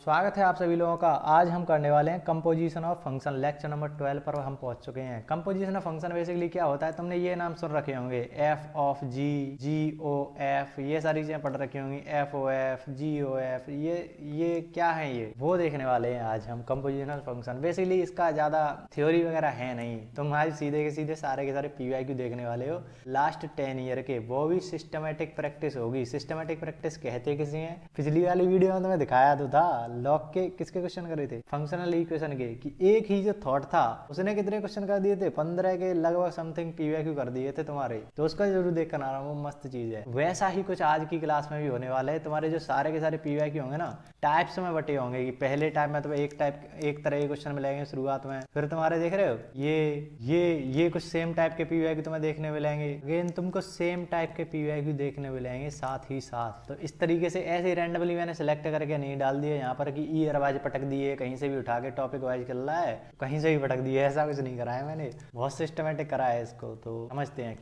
स्वागत है आप सभी लोगों का। आज हम करने वाले हैं composition of function. Lecture number 12 पर हम पहुंच चुके हैं। कंपोजिशन ऑफ फंक्शन बेसिकली क्या होता है, तुमने ये नाम सुन रखे होंगे, F of G, G O F, ये सारी चीजें पढ़ रखी होंगी, F O F, G O F. ये क्या है, ये वो देखने वाले हैं आज हम। कंपोजिशन ऑफ फंक्शन बेसिकली इसका ज्यादा थ्योरी वगैरह है नहीं, तुम आज सीधे के सीधे सारे के सारे पीवाईक्यू देखने वाले हो लास्ट 10 ईयर के, वो भी सिस्टमेटिक प्रैक्टिस होगी। सिस्टमेटिक प्रैक्टिस कहते किसी हैं, पिछली वाली वीडियो में तुम्हें दिखाया तो था। लॉग के किसके क्वेश्चन करे थे, फंक्शनल इक्वेशन के, कि एक ही जो थॉट था उसने कितने क्वेश्चन कर दिए थे, 15 के लगभग समथिंग पीवाईक्यू कर दिए थे तुम्हारे। तो उसका जरूर देख कर आ रहा हूँ, वो मस्त चीज है। वैसा ही कुछ आज की क्लास में भी होने वाला है। तुम्हारे जो सारे के सारे पीवाईक्यू होंगे ना, टाइप्स में बटे होंगे कि पहले टाइप में तुम्हें एक तरह के क्वेश्चन मिलेंगे शुरुआत में, फिर तुम्हारे देख रहे हो ये कुछ सेम टाइप के पीवाईक्यू तुम्हें देखने मिलेंगे, अगेन तुमको सेम टाइप के पीवाईक्यू देखने मिलेंगे साथ ही साथ। तो इस तरीके से ऐसे रैंडमली मैंने सेलेक्ट करके नहीं डाल दिए यहाँ पर कि ईयर वाइज पटक दिए, कहीं से भी उठा के टॉपिक वाइज कर रहा है, कहीं से भी पटक दिए, ऐसा कुछ नहीं करा है मैंने। बहुत सिस्टमेटिक करा है इसको। तो समझते हैं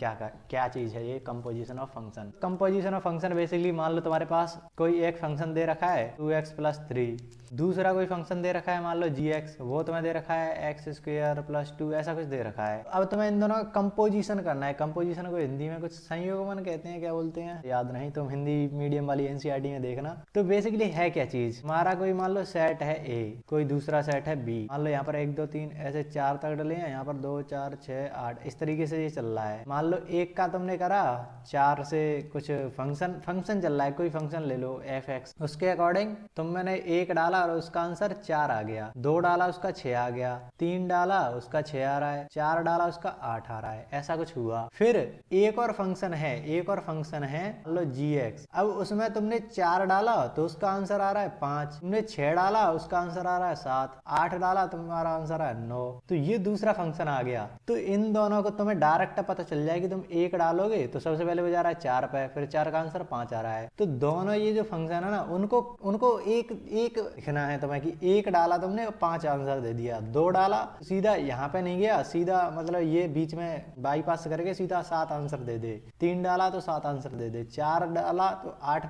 क्या चीज है ये composition of function. Composition of function basically मान लो तुम्हारे पास कोई एक फंक्शन दे रखा है 2x+3, दूसरा कोई फंक्शन दे रखा है मान लो gx, वो तुम्हें दे रखा है x² + 2, ऐसा कुछ दे रखा है। अब तुम्हें इन दोनों का कंपोजिशन करना है। कंपोजिशन को हिंदी में कुछ संयोगमन कहते हैं, क्या बोलते हैं याद नहीं, तुम हिंदी मीडियम वाली एनसीईआरटी में देखना। तो बेसिकली है क्या चीज, हमारा कोई मान लो सेट है ए, कोई दूसरा सेट है बी, मान लो यहाँ पर 1 2 3 ऐसे 4 तक डले हैं, यहाँ पर 2 4 6 8, इस तरीके से ये चल रहा है। मान लो एक का तुमने करा 4 से कुछ फंक्शन चल रहा है, कोई फंक्शन ले लो f(x), उसके अकॉर्डिंग तुमने 1 डाला और उसका आंसर 4 आ गया, 2 डाला उसका 6 आ गया, 3 डाला उसका 6 आ रहा है, 4 डाला उसका 8 आ रहा है, ऐसा कुछ हुआ। फिर एक और फंक्शन है मान लो gx, अब उसमें तुमने 4 डाला तो उसका आंसर आ रहा है 5, तुमने 6 डाला उसका आंसर आ रहा है 7, 8 डाला तुम्हारा आंसर है 9, तो ये दूसरा फंक्शन आ गया। तो इन दोनों को तुम्हें डायरेक्ट पता चल जाए कि तुम 1 डालोगे तो सबसे पहले वो जा रहा है 4 पे, फिर 4 का आंसर 5 आ रहा है। तो दोनों ये जो फंक्शन है ना, उनको एक लिखना है तुम्हें कि 1 डाला तुमने 5 आंसर दे दिया, 2 डाला सीधा यहाँ पे नहीं गया, सीधा मतलब ये बीच में बाईपास करके सीधा 7 आंसर दे दे, 3 डाला तो 7 आंसर दे दे, 4 डाला तो 8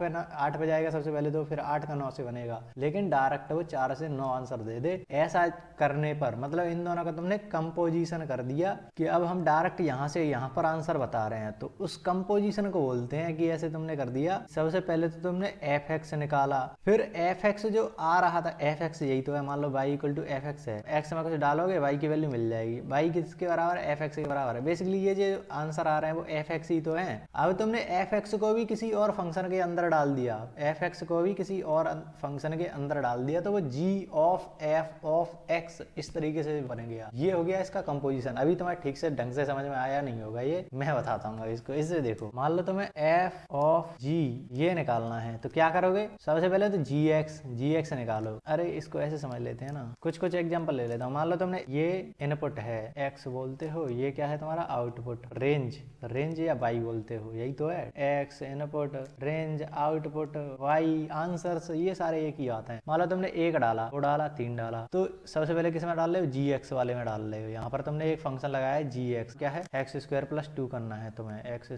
पे जाएगा सबसे पहले, तो फिर 8 का 9 से बनेगा, लेकिन डायरेक्ट वो 4 से 9 आंसर दे दे। ऐसा करने पर मतलब इन दोनों का तुमने कंपोजिशन कर दिया कि अब हम डायरेक्ट यहाँ से यहाँ पर आंसर बता रहे हैं, तो उस कंपोजिशन को बोलते हैं कि ऐसे तुमने कर दिया। सबसे पहले तो तुमने f(x) निकाला, फिर f(x) जो आ रहा था, f(x) यही तो है, मान लो y = f(x) है, x में कुछ डालोगे y की वैल्यू मिल जाएगी, y किसके बराबर है, f(x) के बराबर है। बेसिकली ये जो आंसर आ रहे हैं वो f(x) ही तो है। अब तुमने f(x) को भी किसी और फंक्शन के अंदर डाल दिया, f(x) को भी किसी और फंक्शन के अंदर डाल दिया, तो वो g(f(x) इस तरीके से बन गया। ये हो गया इसका कंपोजिशन। अभी तुम्हें ठीक से ढंग से समझ में आया नहीं होगा, ये मैं बताता हूँ इसको। इससे देखो, मान लो तुम्हें f(g) ये निकालना है, तो क्या करोगे, सबसे पहले तो gx निकालो। अरे इसको ऐसे समझ लेते हैं ना, कुछ एग्जांपल ले लेता हूँ। मान लो तुमने ये इनपुट है, x बोलते हो, ये क्या है तुम्हारा आउटपुट, रेंज या y बोलते हो, यही तो है, x input, range output, y answers, ये सारे एक ही आते हैं। मान लो तुमने 1 डाला, 2 डाला, 3 डाला, तो सबसे पहले किस में डाल रहे हो, gx वाले में डाल रहे हो। यहाँ पर तुमने एक फंक्शन लगाया है gx, क्या है, x² + 2 करना है तुम्हें, x²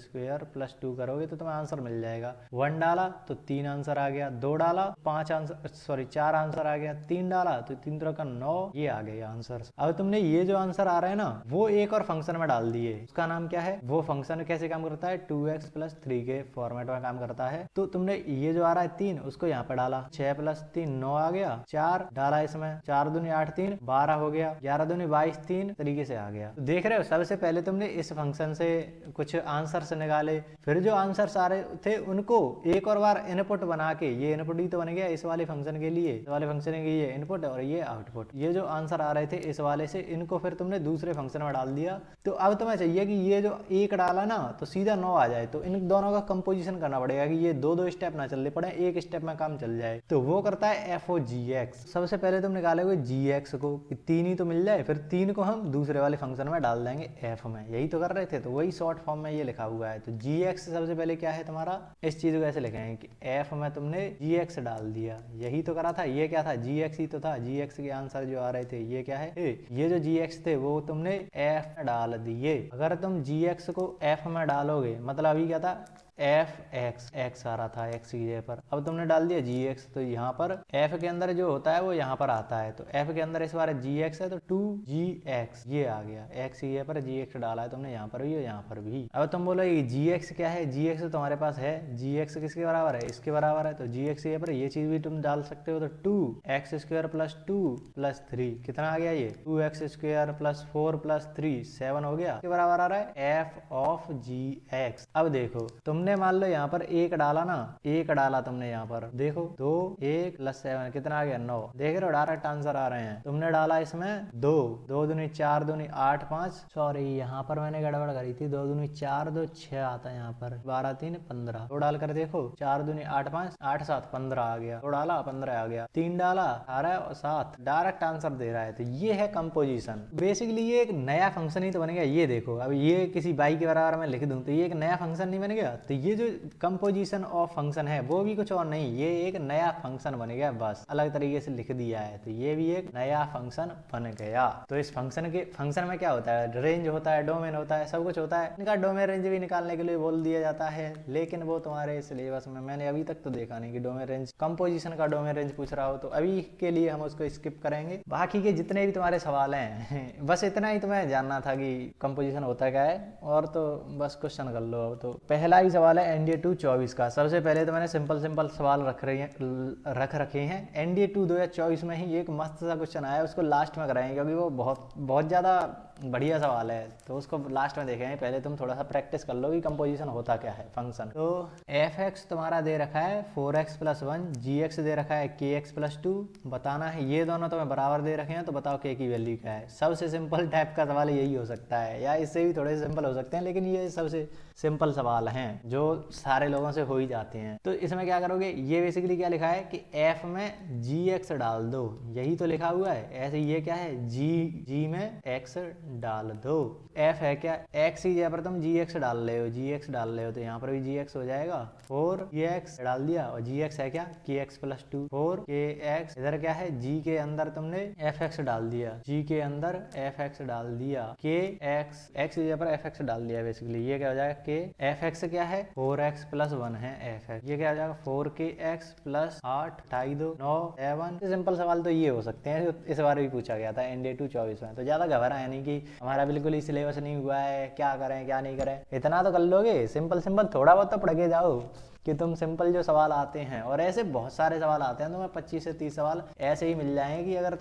+ 2 करोगे तो तुम्हें आंसर मिल जाएगा। 1 डाला तो 3 आंसर आ गया, 2 डाला 4 आंसर आ गया, 3 डाला तो 3 3 का 9, ये आ गए आंसर। अब तुमने ये जो आंसर आ रहे हैं ना, वो एक और फंक्शन में डाल दिए, उसका नाम क्या है, वो फंक्शन कैसे काम करता है, 2x + 3 के फॉर्मेट में काम करता है। तो तुमने ये जो आ रहा है 3, उसको यहाँ पे डाला, 6 + 3 9 आ गया, 4 डाला इसमें, 4 दूनी 8 3 12 हो गया, 11 दूनी 22 3 तरीके से आ गया। तो देख रहे हो, सबसे पहले तुमने इस फंक्शन से कुछ आंसर से निकाले, फिर जो आंसर आ रहे थे उनको एक और बार इनपुट बना के, ये इनपुट ही तो बन गया इस वाले फंक्शन के लिए, इस वाले फंक्शन के लिए इनपुट और ये आउटपुट, ये जो आंसर आ रहे थे इस वाले से, इनको फिर तुमने दूसरे फंक्शन में डाल दिया। तो अब तुम्हें चाहिए कि ये जो 1 डाला ना तो सीधा 9 आ जाए, तो इन दोनों का कंपोजिशन करना पड़ेगा कि ये दो स्टेप ना चलने पड़े, एक स्टेप में काम चल जाए। तो वो करता है f(g)(x). सबसे पहले तुम निकालोगे gx को, 3 ही तो मिल जाए, फिर 3 को हम दूसरे वाले फंक्शन में डाल देंगे f में, यही तो कर रहे थे, तो वही शॉर्ट फॉर्म में ये लिखा हुआ है। तो gx सबसे पहले क्या है तुम्हारा, इस चीज को ऐसे लिखेंगे कि f में तुमने gx डाल दिया, यही तो करा था। ये क्या था, gx ही तो था, gx के आंसर जो आ रहे थे ये क्या है, ये जो gx थे वो तुमने f में डाल दिए। अगर तुम gx को f में डालोगे, मतलब अभी क्या था, एफ एक्स, एक्स आ रहा था एक्स की जगह पर, अब तुमने डाल दिया जी एक्स, तो यहाँ पर एफ के अंदर जो होता है वो यहाँ पर आता है, तो एफ के अंदर इस बार जी एक्स है तो 2gx ये आ गया, एक्स की जगह पर जी एक्स डाला है तुमने यहाँ पर भी और यहाँ पर भी। अब तुम बोलो जी एक्स क्या है, जी एक्स तुम्हारे पास है, जी एक्स किसके बराबर है, इसके बराबर है, तो जी एक्स की जगह पर ये चीज भी तुम डाल सकते हो, तो 2x² प्लस 2 प्लस 3 कितना आ गया, ये 2x² प्लस 4 प्लस 3 7 हो गया, के बराबर आ रहा है एफ ऑफ जी एक्स। अब देखो तुमने मान लो यहाँ पर एक डाला ना, एक डाला तुमने यहाँ पर, देखो 2 1 प्लस 7 कितना आ गया 9, देख रहे हो डायरेक्ट आंसर आ रहे हैं। तुमने डाला इसमें 2 2 दूनी 4 दूनी 8 5, सॉरी यहाँ पर मैंने गड़बड़ करी थी, 2 दूनी 4 2 6 आता है यहाँ पर, 12 3 15, तो डाल कर देखो 4 दूनी 8 5 8 7 15 आ गया, तो डाला 15 आ गया, 3 डाला 18 और 7, डायरेक्ट आंसर दे रहा है। तो ये है कंपोजिशन, बेसिकली ये एक नया फंक्शन ही तो बन गया। ये देखो अब ये किसी बाई के बराबर में लिख दूं तो ये एक नया फंक्शन नहीं बन गया, तो ये जो कंपोजिशन ऑफ फंक्शन है वो भी कुछ और नहीं, ये एक नया फंक्शन बन गया, बस अलग तरीके से लिख दिया है, तो ये भी एक नया फंक्शन बन गया। तो इस फंक्शन में क्या होता है, रेंज होता है, डोमेन होता है, सब कुछ होता है, इनका डोमेन रेंज भी निकालने के लिए बोल दिया जाता है, लेकिन वो तुम्हारे सिलेबस में मैंने अभी तक तो देखा नहीं कि डोमेन रेंज, कंपोजिशन का डोमेन रेंज पूछ रहा हो, तो अभी के लिए हम उसको स्किप करेंगे। बाकी के जितने भी तुम्हारे सवाल हैं बस इतना ही तुम्हें जानना था कि कंपोजिशन होता क्या है, और तो बस क्वेश्चन कर लो। तो पहला ही सवाल है एनडीए 224 का। सबसे पहले तो मैंने सिंपल सवाल रख रखे हैं। एनडीए 2 2024 में ही एक मस्त सा क्वेश्चन आया, उसको लास्ट में कराएंगे क्योंकि वो बहुत ज़्यादा बढ़िया सवाल है, तो उसको लास्ट में देखेंगे। पहले तुम थोड़ा सा प्रैक्टिस कर लो कि कंपोजिशन होता क्या है फंक्शन। तो एफ एक्स तुम्हारा दे रखा है 4x प्लस 1, जी एक्स दे रखा है के एक्स प्लस 2, बताना है ये दोनों तुम्हें बराबर दे रखे हैं, तो बताओ के की वैल्यू क्या है। सबसे सिंपल टाइप का सवाल यही हो सकता है, या इससे भी थोड़े सिंपल हो सकते हैं, लेकिन ये सबसे सिंपल सवाल हैं जो सारे लोगों से हो ही जाते हैं। तो इसमें क्या करोगे, ये बेसिकली क्या लिखा है कि एफ में जी एक्स डाल दो, यही तो लिखा हुआ है। ऐसे ये क्या है, जी में एक्स डाल दो, एफ है क्या, एक्स ही जगह पर तुम जी एक्स डाल रहे हो, जी एक्स डाल रहे हो, तो यहाँ पर भी जी एक्स हो जाएगा, 4 डाल दिया, और जी एक्स है क्या, के एक्स प्लस 2, 4 इधर क्या है, जी के अंदर तुमने एफ एक्स डाल दिया, जी के अंदर एफ एक्स डाल दिया, के एक्स की जगह पर एफ एक्स डाल दिया। बेसिकली ये क्या हो जाएगा, के एफ एक्स क्या है 4x प्लस 1 है एफ एक्स, ये क्या हो जाएगा 4kx प्लस 8 28 2 9 7। सिंपल सवाल तो ये हो सकते हैं, इस बार भी पूछा गया था एनडीए 224 में, तो ज्यादा घबराए नहीं कि हमारा बिल्कुल ही सिलेबस नहीं हुआ है, क्या करें क्या नहीं करें, इतना तो कर लोगे। सिंपल थोड़ा बहुत तो पढ़ के जाओ कि तुम सिंपल जो सवाल आते हैं, और ऐसे बहुत सारे सवाल आते हैं, तुम्हें 25 से 30 सवाल ऐसे ही मिल जाएंगे कि अगर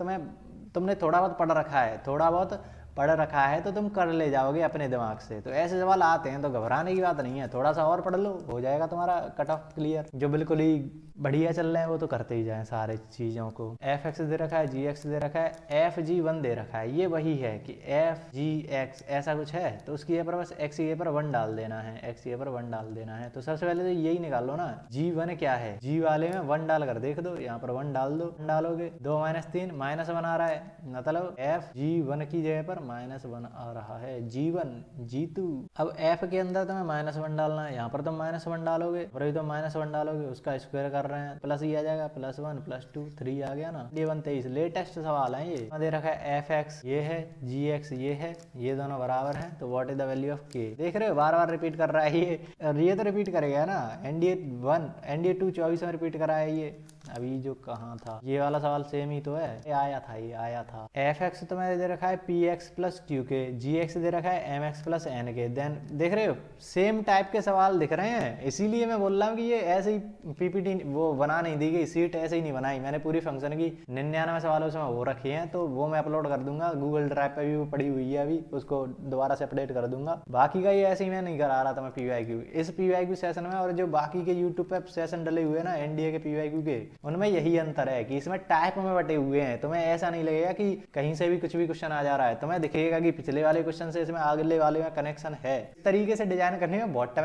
तुमने थोड़ा बहुत पढ़ रखा है, थोड़ा बहुत पढ़ रखा है तो तुम कर ले जाओगे अपने दिमाग से। तो ऐसे सवाल आते हैं तो घबराने की बात नहीं है, थोड़ा सा और पढ़ लो, हो जाएगा तुम्हारा कट ऑफ क्लियर। जो बिल्कुल ही बढ़िया चल रहे हैं वो तो करते ही जाएं सारे चीज़ों को। एफ एक्स दे रखा है, जी एक्स दे रखा है, एफ जी 1 दे रखा है, ये वही है कि एफ जी एक्स ऐसा कुछ है, तो उसकी ये पर बस एक्स की पर 1 डाल देना है, एक्स की पर 1 डाल देना है। तो सबसे पहले तो यही निकाल लो ना, जी 1 क्या है, जी वाले में 1 डाल कर देख दो, यहाँ पर 1 डाल दो, डालोगे 2 - 3 -1 आ रहा है, मतलब एफ जी 1 की जगह पर -1 आ रहा है, G1 G2। अब F के अंदर तुम्हें -1 डालना है, यहाँ पर तुम -1 डालोगे, और अभी तुम -1 डालोगे, उसका स्क्वायर कर रहे हैं, प्लस ही आ जाएगा, +1 +2 3 आ गया ना। D1 23 लेटेस्ट सवाल है ये, दे रखा है एफ एक्स ये है, जी एक्स ये है, ये दोनों बराबर हैं, तो what is the value of के। देख रहे हो बार बार रिपीट कर रहा है ये, और ये तो रिपीट करेगा ना, एनडीए 2 24 में रिपीट करा है ये। अभी जो कहाँ था, ये वाला सवाल सेम ही तो है, ये आया था। एफ एक्स तो मैंने दे रखा है पी एक्स प्लस क्यू के, जी एक्स दे रखा है एम एक्स प्लस एन के। देन देख रहे हो सेम टाइप के सवाल दिख रहे हैं, इसीलिए मैं बोल रहा हूँ कि ये ऐसे ही पीपीटी वो बना नहीं दी गई, सीट ऐसे ही नहीं बनाई मैंने, पूरी फंक्शन की 99 सवाल उसमें वो रखे हैं, तो वो मैं अपलोड कर दूंगा गूगल ड्राइव पे भी, वो पड़ी हुई है अभी, उसको दोबारा से अपडेट कर दूंगा। बाकी का ये ऐसे ही मैं नहीं करा रहा था मैं PYQ, इस PYQ सेशन में और जो बाकी के यूट्यूब पे सेशन डले हुए ना एनडीए के PYQ के, उनमें यही अंतर है कि इसमें टाइप में बटे हुए हैं। तुम्हें ऐसा नहीं लगेगा कि कहीं से भी कुछ भी क्वेश्चन आ जा रहा है, तुम्हें दिखेगा कि पिछले वाले क्वेश्चन से इसमें अगले वाले में कनेक्शन है। इस तरीके से डिजाइन करने में बहुत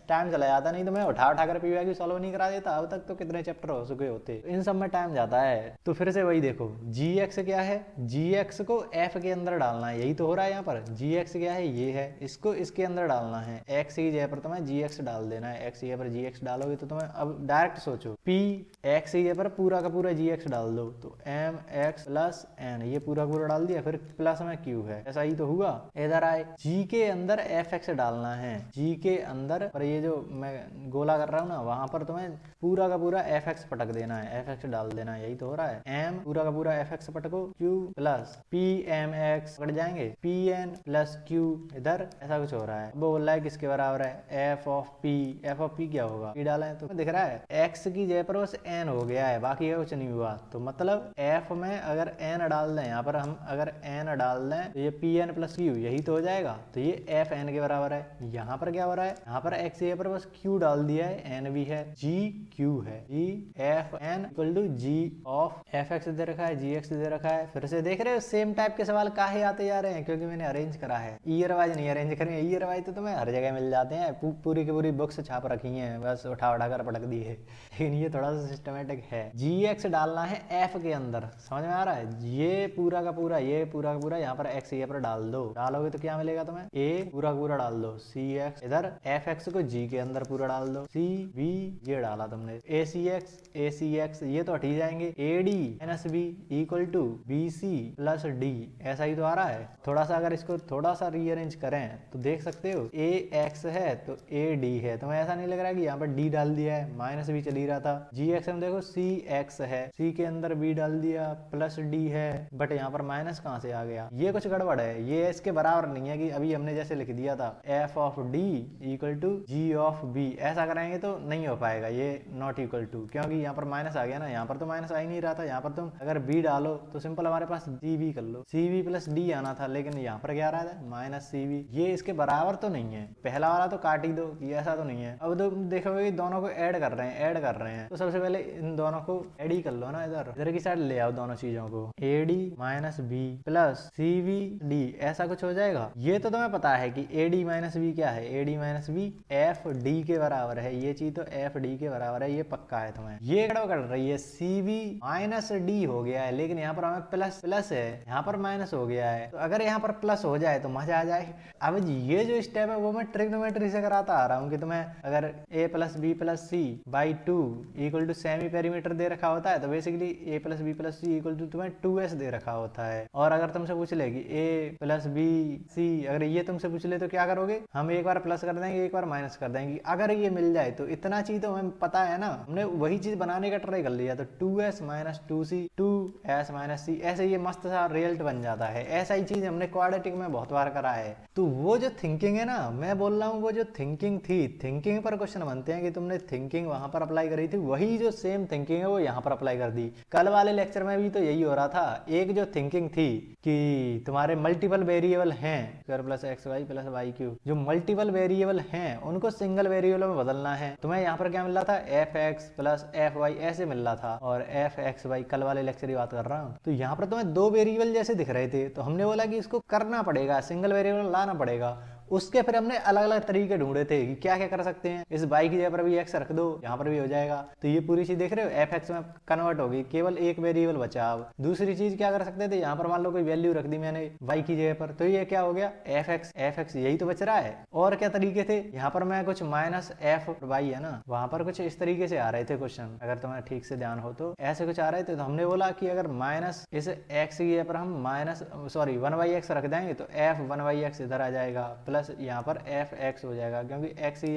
टाइम चला जाता, नहीं तो मैं उठा कर PYQ सॉल्व नहीं करा देता। अब तक तो कितने चैप्टर हो चुके होते, इन सब में टाइम जाता है। तो फिर से वही देखो, जी एक्स क्या है, जी एक्स को एफ के अंदर डालना है, यही तो हो रहा है यहाँ पर। जी एक्स क्या है, ये है, इसको इसके अंदर डालना है, एक्स की जगह पर तुम्हें जी एक्स डाल देना है, एक्स की जगह पर जी एक्स डालोगे तो तुम्हें अब डायरेक्ट सोचो, पी एक्स की की जगह पर पूरा का पूरा जी एक्स डाल दो, तो एम एक्स प्लस एन, ये पूरा पूरा डाल दिया, फिर प्लस में क्यू है, ऐसा ही तो हुआ। इधर आए जी के अंदर एफ एक्स डालना है, जी के अंदर पर ये जो मैं गोला कर रहा हूँ ना, वहां पर तुम्हें पूरा का पूरा एफ एक्स पटक देना है, एफ एक्स डाल देना है, यही तो हो रहा है। एम पूरा का पूरा एफ एक्स पटको, Q plus P M X पकड़ जाएंगे, पी एन प्लस क्यू, इधर ऐसा कुछ हो रहा है। वो बोल रहा है किसके बराबर है, F of P. F of P क्या होगा, पी डाला है तो दिख रहा है एक्स की जगह पर बस एन हो गया है, बाकी का कुछ नहीं हुआ। तो मतलब एफ में अगर एन डाल दें, यहाँ पर हम अगर एन डाल दें तो ये पी एन प्लस क्यू, यही तो हो जाएगा। तो ये एफ एन के बराबर है। यहाँ पर क्या हो रहा है, यहाँ पर एक्स की जगह पर बस क्यू डाल दिया है, एन भी है, जी क्यू है, G F N equal to G of F X दे रखा है, जी एक्स दे रखा है। फिर से देख रहे हो सेम टाइप के सवाल काहे आते जा रहे हैं, क्योंकि मैंने अरेंज करा है, ईयर वाइज नहीं अरेंज करेंगे। ईयर वाइज तो तुम्हें हर जगह मिल जाते हैं, पूरी की पूरी बुक्स छाप रखी हैं, बस उठा उठा कर पटक दी है। लेकिन ये थोड़ा सा सिस्टमेटिक है। जी एक्स डालना है एफ के अंदर, समझ में आ रहा है, ये पूरा का पूरा यहाँ पर एक्स ये पर डाल दो, डालोगे तो क्या मिलेगा तुम्हें, ए पूरा का पूरा डाल दो, सी एक्स इधर एफ एक्स को जी के अंदर पूरा डाल दो, सी बी ये डाला तुमने, ए सी एक्स ये तो हट ही जाएंगे, A D minus B equal to B C plus D, ऐसा ही तो आ रहा है। थोड़ा सा अगर इसको थोड़ा सा रीअरेंज करें तो देख सकते हो ए एक्स है तो ए डी है, तुम्हें ऐसा नहीं लग रहा है कि यहाँ पर डी डाल दिया है, माइनस बी चल ही रहा था। जी एक्स में देखो सी एक्स है, सी के अंदर बी डाल दिया प्लस डी है, बट यहाँ पर माइनस कहाँ से आ गया, ये कुछ गड़बड़ है, ये इसके बराबर नहीं है कि अभी हमने जैसे लिख दिया था F of D equal to G of B, ऐसा करेंगे तो नहीं हो पाएगा, ये नॉट इक्वल टू, क्योंकि यहाँ पर माइनस आ गया ना, यहाँ पर तो माइनस आ ही नहीं रहा था। यहाँ पर तुम अगर बी डालो तो सिंपल हमारे पास डी बी कर लो, सी बी प्लस डी आना था, लेकिन यहाँ पर क्या आ रहा है माइनस सी बी, ये इसके बराबर तो नहीं है। पहला वाला तो काट ही दो, ये ऐसा तो नहीं है। अब तो देखोगे कि दोनों को ऐड कर रहे हैं, तो सबसे पहले इन दोनों को ऐड ही कर लो ना, इधर की साइड ले आओ दोनों चीजों को, A D minus B plus C B D, ऐसा कुछ हो जाएगा। ये तो तुम्हें पता है कि ए डी माइनस बी क्या है, A D minus B F D के बराबर है, ये चीज तो एफ डी के बराबर है, ये पक्का है तुम्हें। ये गड़बड़ कर रही है, सी बी माइनस डी हो गया है, लेकिन यहाँ पर हमें प्लस प्लस है, यहाँ पर माइनस हो गया है, तो अगर यहाँ पर प्लस हो जाए तो मजा आ जाए। अब ये जो स्टेप है वो मैं ट्रिग्नोमेट्री से कराता आ रहा हूँ कि तुम्हें अगर a plus B plus C by 2 equal to semi perimeter दे रखा होता है, तो basically a plus B plus C equal to तुम्हें 2s दे रखा होता है। और अगर तुमसे पूछ ले कि a प्लस बी सी, अगर ये तुमसे पूछ ले तो क्या करोगे, हम एक बार प्लस कर देंगे एक बार माइनस कर देंगे, अगर ये मिल जाए तो इतना चीज तो हमें पता है ना, हमने वही चीज बनाने का ट्राई कर लिया, तो 2s minus 2c 2s minus सी, ऐसे ये मस्त सा रिजल्ट बन जाता है। ऐसा ही चीज हमने क्वाड्रेटिक में बहुत बार करा है। तो वो जो थिंकिंग है ना, मैं बोल रहा हूँ वो जो थिंकिंग थी, थिंकिंग पर क्वेश्चन बनते हैं कि तुमने थिंकिंग वहां पर अप्लाई करी थी, वही जो सेम थिंकिंग है वो यहाँ पर अप्लाई कर दी। कल वाले लेक्चर में भी तो यही हो रहा था, एक जो थिंकिंग थी कि तुम्हारे मल्टीपल वेरिएबल हैं, square plus X Y plus Y Q, जो मल्टीपल वेरिएबल हैं उनको सिंगल वेरिएबल में बदलना है। तुम्हें यहाँ पर क्या मिल रहा था, F X plus F Y ऐसे मिल रहा था, और एफ एक्स वाई कल वाले लेक्चर की बात कर रहा हूँ। तो यहाँ पर तुम्हें दो वेरिएबल जैसे दिख रहे थे, तो हमने बोला कि इसको करना पड़ेगा, सिंगल वेरिएबल लाना पड़ेगा। उसके फिर हमने अलग अलग तरीके ढूंढे थे कि क्या क्या कर सकते हैं। इस बाई की जगह पर भी एक्स रख दो, यहाँ पर भी हो जाएगा। तो ये पूरी चीज देख रहे हो एफ एक्स में कन्वर्ट होगी, केवल एक वेरिएबल बचा। अब दूसरी चीज क्या कर सकते थे, यहाँ पर मान लो कोई वैल्यू रख दी मैंने बाई की जगह पर, तो ये क्या हो गया एफ एक्स यही तो बच रहा है। और क्या तरीके थे, यहाँ पर मैं कुछ माइनस एफ वाई है ना, वहां पर कुछ इस तरीके से आ रहे थे क्वेश्चन, अगर तुम्हें ठीक से ध्यान हो तो ऐसे कुछ आ रहे थे। तो हमने बोला कि अगर माइनस इस एक्स की जगह पर हम माइनस सॉरी 1/x रख देंगे तो एफ 1/x इधर आ जाएगा, प्लस यहाँ पर एफ एक्स हो जाएगा, क्योंकि एक्स की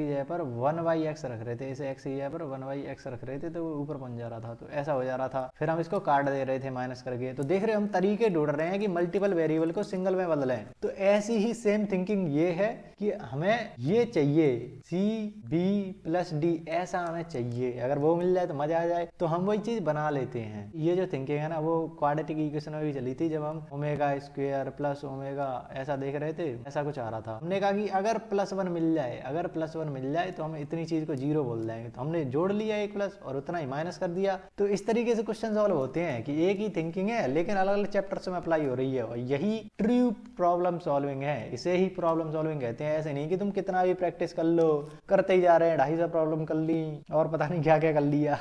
जगह पर 1/x रख रहे थे, इसे एक्स की जगह पर 1/x रख रहे थे, तो वो ऊपर पहुंच जा रहा था, तो ऐसा हो जा रहा था। फिर हम इसको काट दे रहे थे माइनस करके। तो देख रहे हो हम तरीके ढूंढ रहे हैं कि मल्टीपल वेरिएबल को सिंगल में बदलें। तो ऐसी ही सेम थिंकिंग ये है कि हमें ये चाहिए सी बी प्लस डी, ऐसा हमें चाहिए। अगर वो मिल जाए तो मजा आ जाए, तो हम वही चीज बना लेते हैं। ये जो थिंकिंग है ना, वो क्वाड्रेटिक इक्वेशन में भी चली थी, जब हम ओमेगा स्क्वायर प्लस ओमेगा ऐसा देख रहे थे, ऐसा कुछ आ रहा था। हमने कहा कि अगर +1 मिल जाए, अगर +1 मिल जाए तो हम इतनी चीज को जीरो बोल देंगे। तो हमने जोड़ लिया एक प्लस और उतना ही माइनस कर दिया। तो इस तरीके से क्वेश्चन सॉल्व होते हैं कि एक ही थिंकिंग है लेकिन अलग अलग चैप्टर्स में अप्लाई हो रही है, और यही ट्रू प्रॉब्लम सॉल्विंग है। इसे ही प्रॉब्लम सॉल्विंग कहते हैं। ऐसे नहीं कि तुम कितना भी प्रैक्टिस कर लो, करते ही जा रहे हैं, 250 प्रॉब्लम कर ली और पता नहीं क्या क्या कर लिया,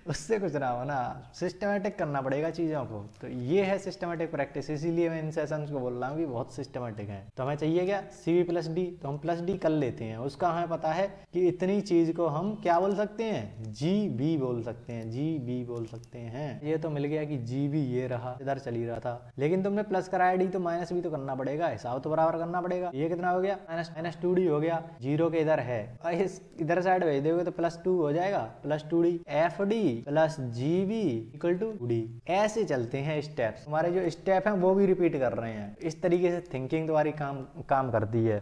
उससे कुछ ना हो ना। सिस्टमेटिक करना पड़ेगा चीजों को। तो ये है सिस्टमेटिक प्रैक्टिस, इसीलिए मैं इन सेशंस को बोल रहा हूँ कि बहुत सिस्टमेटिक है। तो हमें चाहिए ये क्या सी बी प्लस डी, तो हम प्लस डी कर लेते हैं। उसका हमें पता है कि इतनी चीज को हम क्या बोल सकते हैं, जी बी बोल सकते हैं, जी बी बोल सकते हैं। ये तो मिल गया कि जी बी ये रहा, इधर चल ही रहा था, लेकिन तुमने प्लस कराया डी तो माइनस भी तो करना पड़ेगा, हिसाब तो बराबर करना पड़ेगा। ये कितना हो गया माइनस 2d हो गया, जीरो के इधर है, इस इधर साइड भेज दोगे तो प्लस 2 हो जाएगा, plus 2d F D plus G B equal to D. ऐसे चलते हैं स्टेप्स, हमारे जो स्टेप हैं वो भी रिपीट कर रहे हैं। इस तरीके से थिंकिंग तुम्हारी काम करती है,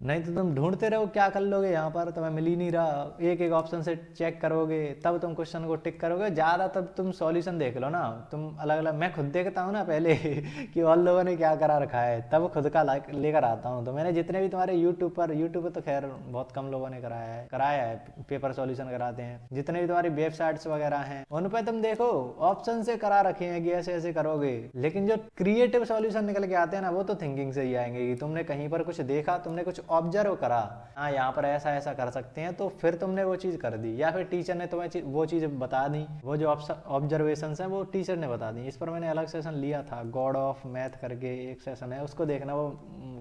नहीं तो तुम ढूंढते रहो क्या कर लोगे, यहाँ पर तुम्हें मिल ही नहीं रहा, एक एक ऑप्शन से चेक करोगे तब तुम क्वेश्चन को टिक करोगे। ज्यादा तब तुम सॉल्यूशन देख लो ना, तुम अलग अलग, मैं खुद देखता हूँ ना पहले कि और लोगों ने क्या करा रखा है, तब खुद का लेकर आता हूँ। तो मैंने जितने भी तुम्हारे यूट्यूब पर तो खैर बहुत कम लोगों ने कराया है, पेपर सॉल्यूशन कराते हैं, जितने भी तुम्हारी वेबसाइट्स वगैरह हैं उन पर तुम देखो ऑप्शन से करा रखे हैं कि ऐसे ऐसे करोगे, लेकिन जो क्रिएटिव सॉल्यूशन निकल के आते हैं ना वो तो थिंकिंग से ही आएंगे कि तुमने कहीं पर कुछ देखा, तुमने कुछ ऑब्जर्व करा, हाँ यहाँ पर ऐसा ऐसा कर सकते हैं, तो फिर तुमने वो चीज कर दी, या फिर टीचर ने तुम्हें वो चीज बता दी, वो जो ऑब्जर्वेशन है वो टीचर ने बता दी। इस पर मैंने अलग सेशन लिया था, गॉड ऑफ मैथ करके एक सेशन है, उसको देखना, वो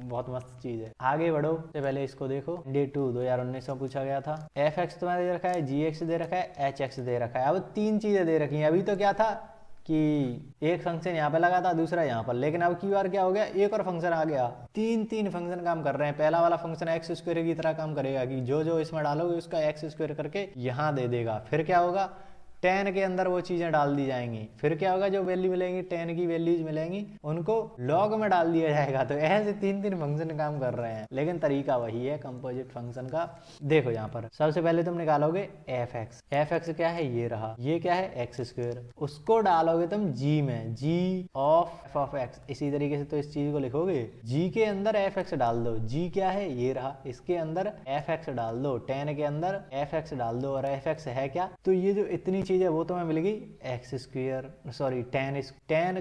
बहुत मस्त चीज है। आगे बढ़ो, तो पहले इसको देखो, डे 2 2019 में पूछा गया था। एफ एक्स तुम्हें दे रखा है, जी एक्स दे रखा है, एच एक्स दे रखा है। अब 3 चीजें दे रखी हैं। अभी तो क्या था कि एक फंक्शन यहाँ पे लगा था, दूसरा यहाँ पर, लेकिन अब की बार क्या हो गया, एक और फंक्शन आ गया, तीन फंक्शन काम कर रहे हैं। पहला वाला फंक्शन एक्स स्क्वायर की तरह काम करेगा कि जो इसमें डालोगे उसका एक्स स्क्वायर करके यहाँ दे देगा। फिर क्या होगा, 10 के अंदर वो चीजें डाल दी जाएंगी। फिर क्या होगा, जो वैल्यू मिलेंगी 10 की वैल्यूज मिलेंगी उनको लॉग में डाल दिया जाएगा। तो ऐसे 3 फंक्शन काम कर रहे हैं, लेकिन तरीका वही है कंपोजिट फंक्शन का। देखो यहाँ पर सबसे पहले तुम निकालोगे एफ एक्स क्या है, ये रहा, ये क्या है एक्स स्क्वायर, उसको डालोगे तुम जी में, जी ऑफ एफ ऑफ एक्स। इसी तरीके से तो इस चीज को लिखोगे, जी के अंदर एफ एक्स डाल दो, जी क्या है ये रहा, इसके अंदर एफ एक्स डाल दो, 10 के अंदर एफ एक्स डाल दो, और एफ एक्स है क्या, तो ये जो इतनी चीज है वो तुम्हें मिलेगी एक्स स्क्वायर, सॉरी 10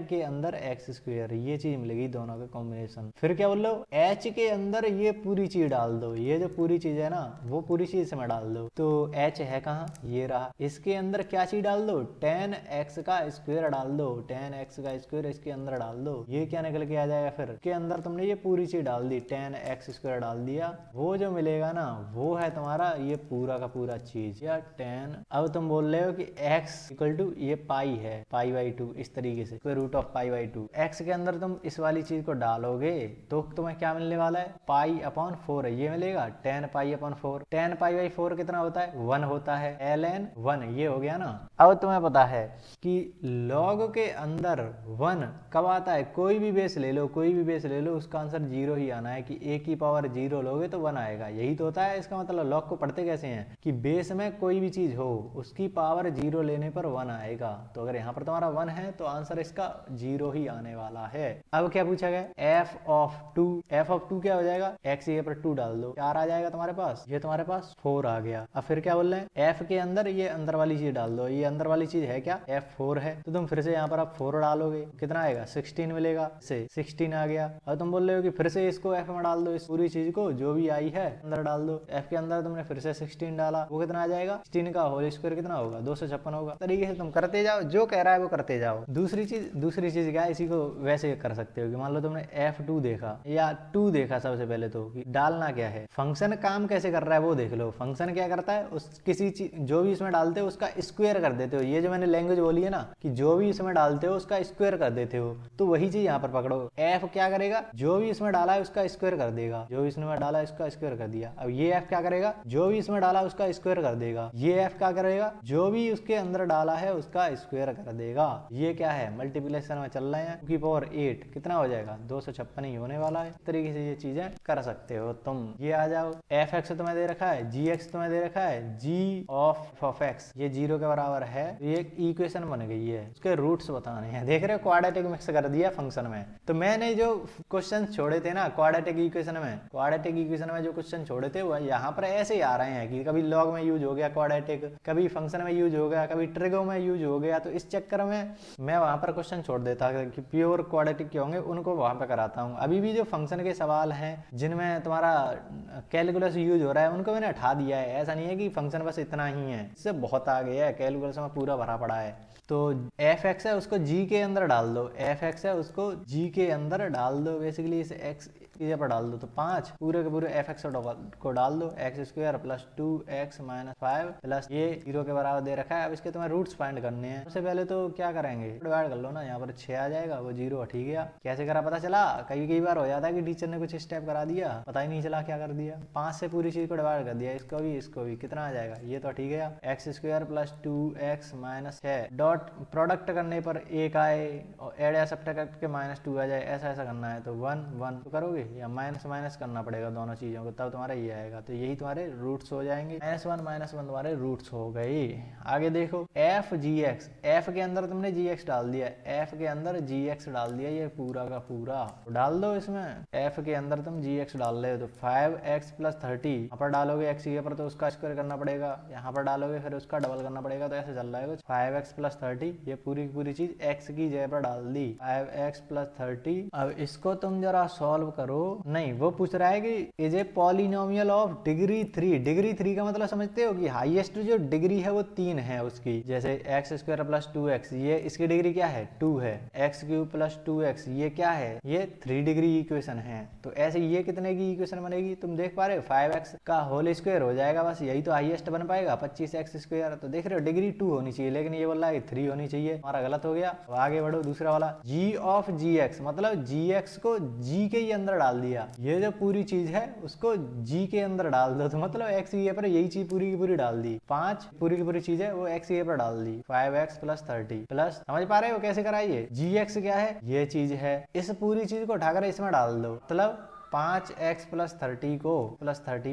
के अंदर एक्स स्क्वायर, ये चीज मिलेगी दोनों का कॉम्बिनेशन। फिर क्या बोल लो, एच के अंदर ये पूरी चीज डाल दो, ये जो पूरी चीज है ना वो पूरी चीज इसमें डाल दो। तो एच है कहाँ, ये रहा, इसके अंदर क्या चीज डाल दो, 10x का स्क्वायर डाल दो, 10x का स्क्वायर इसके अंदर डाल दो, ये क्या निकल के आ जाएगा, फिर के अंदर तुमने ये पूरी चीज डाल दी, 10x स्क्वायर डाल दिया, वो जो मिलेगा ना वो है तुम्हारा ये पूरा का पूरा चीज, या 10। अब तुम बोल रहे हो कि x इक्वल टू ये पाई है, पाई बाई 2, इस तरीके से square root of pi by 2। x के अंदर तुम इस वाली चीज को डालोगे तो तुम्हें क्या मिलने वाला है, पाई अपॉन 4 है, ये मिलेगा 10 पाई अपॉन 4। 10 पाई बाई 4 कितना होता है, 1 होता है, ln 1, ये हो गया ना। अब तुम्हें पता है कि log के अंदर 1 कब आता है, कोई भी बेस ले लो, कोई भी बेस ले लो, उसका आंसर 0 ही आना है, कि a की पावर 0 लोगे तो 1 आएगा, यही तो होता है। इसका मतलब log को पढ़ते कैसे हैं कि बेस में कोई भी चीज हो उसकी पावर 0 लेने पर 1 आएगा, तो अगर यहाँ पर तुम्हारा 1 है तो आंसर इसका 0 ही आने वाला है। अब क्या पूछा गया, एफ ऑफ 2 क्या हो जाएगा, एक्स ये पर 2 डाल दो, 4 आ जाएगा तुम्हारे पास, ये तुम्हारे पास 4 आ गया। अब फिर क्या बोल रहे हैं, एफ के अंदर ये अंदर वाली चीज डाल दो, ये अंदर वाली चीज है क्या, F4 है, तो तुम फिर से यहाँ पर आप 4 डालोगे, कितना आएगा 16 मिलेगा, से 16 आ गया। अब तुम बोल रहे हो कि फिर से इसको F में डाल दो, इस पूरी चीज को जो भी आई है अंदर डाल दो, F के अंदर तुमने फिर से 16 डाला, वो कितना आ जाएगा, 16 का होल स्क्वायर कितना होगा, 256 होगा। तरीके से तुम करते जाओ, जो कह रहा है वो करते जाओ। दूसरी चीज क्या है, इसी को वैसे कर सकते हो कि मान लो तुमने F2 देखा या 2 देखा, सबसे पहले तो कि डालना क्या है, फंक्शन काम कैसे कर रहा है वो देख लो। फंक्शन क्या करता है, उस किसी चीज जो भी इसमें डालते हो उसका स्क्वायर कर देते हो, ये जो मैंने लैंग्वेज बोली है ना कि जो भी इसमें डालते हो उसका स्क्वायर कर देते हो, तो वही चीज यहाँ पर पकड़ो। एफ क्या करेगा, जो भी इसमें डाला है उसका स्क्वायर कर देगा, जो भी इसमें डाला है उसका स्क्वायर कर दिया। अब ये एफ क्या करेगा, जो भी इसमें डाला उसका स्क्वायर कर देगा। ये एफ क्या करेगा, जो भी उसके अंदर डाला है उसका स्क्वायर कर देगा। ये क्या है, मल्टीप्लिकेशन में चल रहे हैं, की पावर 8 कितना हो जाएगा, 256 ही होने वाला है। इस तरीके से ये चीजें कर सकते हो तुम। ये आ जाओ, एफ एक्स तुम्हें दे रखा है, जी एक्स तुम्हें दे रखा है, जी ऑफ एक्स ये 0 के बराबर है, ये एक इक्वेशन बन गई है, उसके रूट्स बताने हैं। देख रहे हो, क्वाड्रेटिक मिक्स कर दिया फंक्शन में। तो मैंने जो क्वेश्चन छोड़े थे ना क्वाड्रेटिक इक्वेशन में जो क्वेश्चन छोड़े थे वो यहाँ पर ऐसे ही आ रहे हैं कि कभी लॉग में यूज हो गया क्वाड्रेटिक, कभी फंक्शन में यूज हो गया, कभी ट्रिगो में यूज हो गया। तो इस चक्कर में मैं वहां पर क्वेश्चन छोड़ देता कि प्योर क्वाड्रेटिक के होंगे उनको वहां पर कराता हूँ। अभी भी जो फंक्शन के सवाल हैं जिनमें तुम्हारा कैलकुलस यूज हो रहा है उनको मैंने हटा दिया है। ऐसा नहीं है कि फंक्शन बस इतना ही है, इससे बहुत आगे है, कैलकुलस में पूरा भरा पड़ा है। तो एफ एक्स है उसको जी के अंदर डाल दो, एफ एक्स है उसको जी के अंदर डाल दो। बेसिकली इस एक्स चीज़ें पर डाल दो, तो 5 पूरे के पूरे एफ एक्स को डाल दो, x square plus 2x minus 5 plus ये 0 के बराबर दे रखा है। अब इसके तुम्हें रूट्स फाइंड करने हैं। सबसे पहले तो क्या करेंगे, डिवाइड कर लो ना, यहाँ पर 6 आ जाएगा, वो 0 ठीक है। कैसे करा पता चला? कई बार हो जाता है कि टीचर ने कुछ स्टेप करा दिया, पता ही नहीं चला क्या कर दिया। 5 से पूरी चीज को डिवाइड कर दिया, इसको भी कितना आ जाएगा, ये तो ठीक है। X square plus 2x minus 6 dot product करने पर एक आए और एड या सब्ट्रैक्ट के माइनस 2 आ जाए, ऐसा करना है। तो 1 1 तो करोगे या माइनस माइनस करना पड़ेगा दोनों चीजों को, तब तुम्हारा ये आएगा। तो यही तुम्हारे रूट्स हो जाएंगे, -1 तुम्हारे रूट्स हो गए। आगे देखो एफ जी एक्स, एफ के अंदर तुमने जी एक्स डाल दिया, एफ के अंदर जी एक्स डाल दिया, ये पूरा का पूरा तो डाल दो इसमें। एफ के अंदर तुम जी एक्स डाल रहे हो तो 5x प्लस 30 यहाँ पर डालोगे, एक्स के पर तो उसका स्क्वायर करना पड़ेगा, यहाँ पर डालोगे फिर उसका डबल करना पड़ेगा। तो ऐसे चल रहा है कुछ। 5x प्लस 30 ये पूरी की पूरी चीज x की जगह पर डाल दी, 5x प्लस 30। अब इसको तुम जरा सॉल्व करो। नहीं, वो पूछ रहा है कि is a polynomial of degree 3। Degree 3 का मतलब समझते हो कि हाईएस्ट जो डिग्री है वो 3 है उसकी। जैसे एक्स स्क्वायर प्लस 2x, ये इसकी डिग्री क्या है, 2 है। एक्स क्यूब प्लस 2x ये क्या है, ये 3 डिग्री इक्वेशन है। तो ऐसे ये कितने की इक्वेशन बनेगी, तुम देख पा रहे हो 5x का होल स्क्वायर हो जाएगा, बस यही तो हाईएस्ट बन पाएगा 25x स्क्वायर। तो देख रहे हो डिग्री 2 होनी चाहिए, लेकिन ये बोल रहा है 3 होनी चाहिए, हमारा गलत हो गया। अब आगे बढ़ो, दूसरा वाला g ऑफ gx, मतलब gx को g के ही अंदर डाल दिया। ये जो पूरी चीज है उसको g के अंदर डाल दो, तो मतलब x ये पर यही चीज पूरी की पूरी डाल दी। 5 पूरी की पूरी चीज है वो x ये पर डाल दी, 5x प्लस 30 प्लस, समझ पा रहे हो कैसे कराइए। gx क्या है, ये चीज है, इस पूरी चीज को उठाकर इसमें डाल दो, मतलब 5x प्लस 30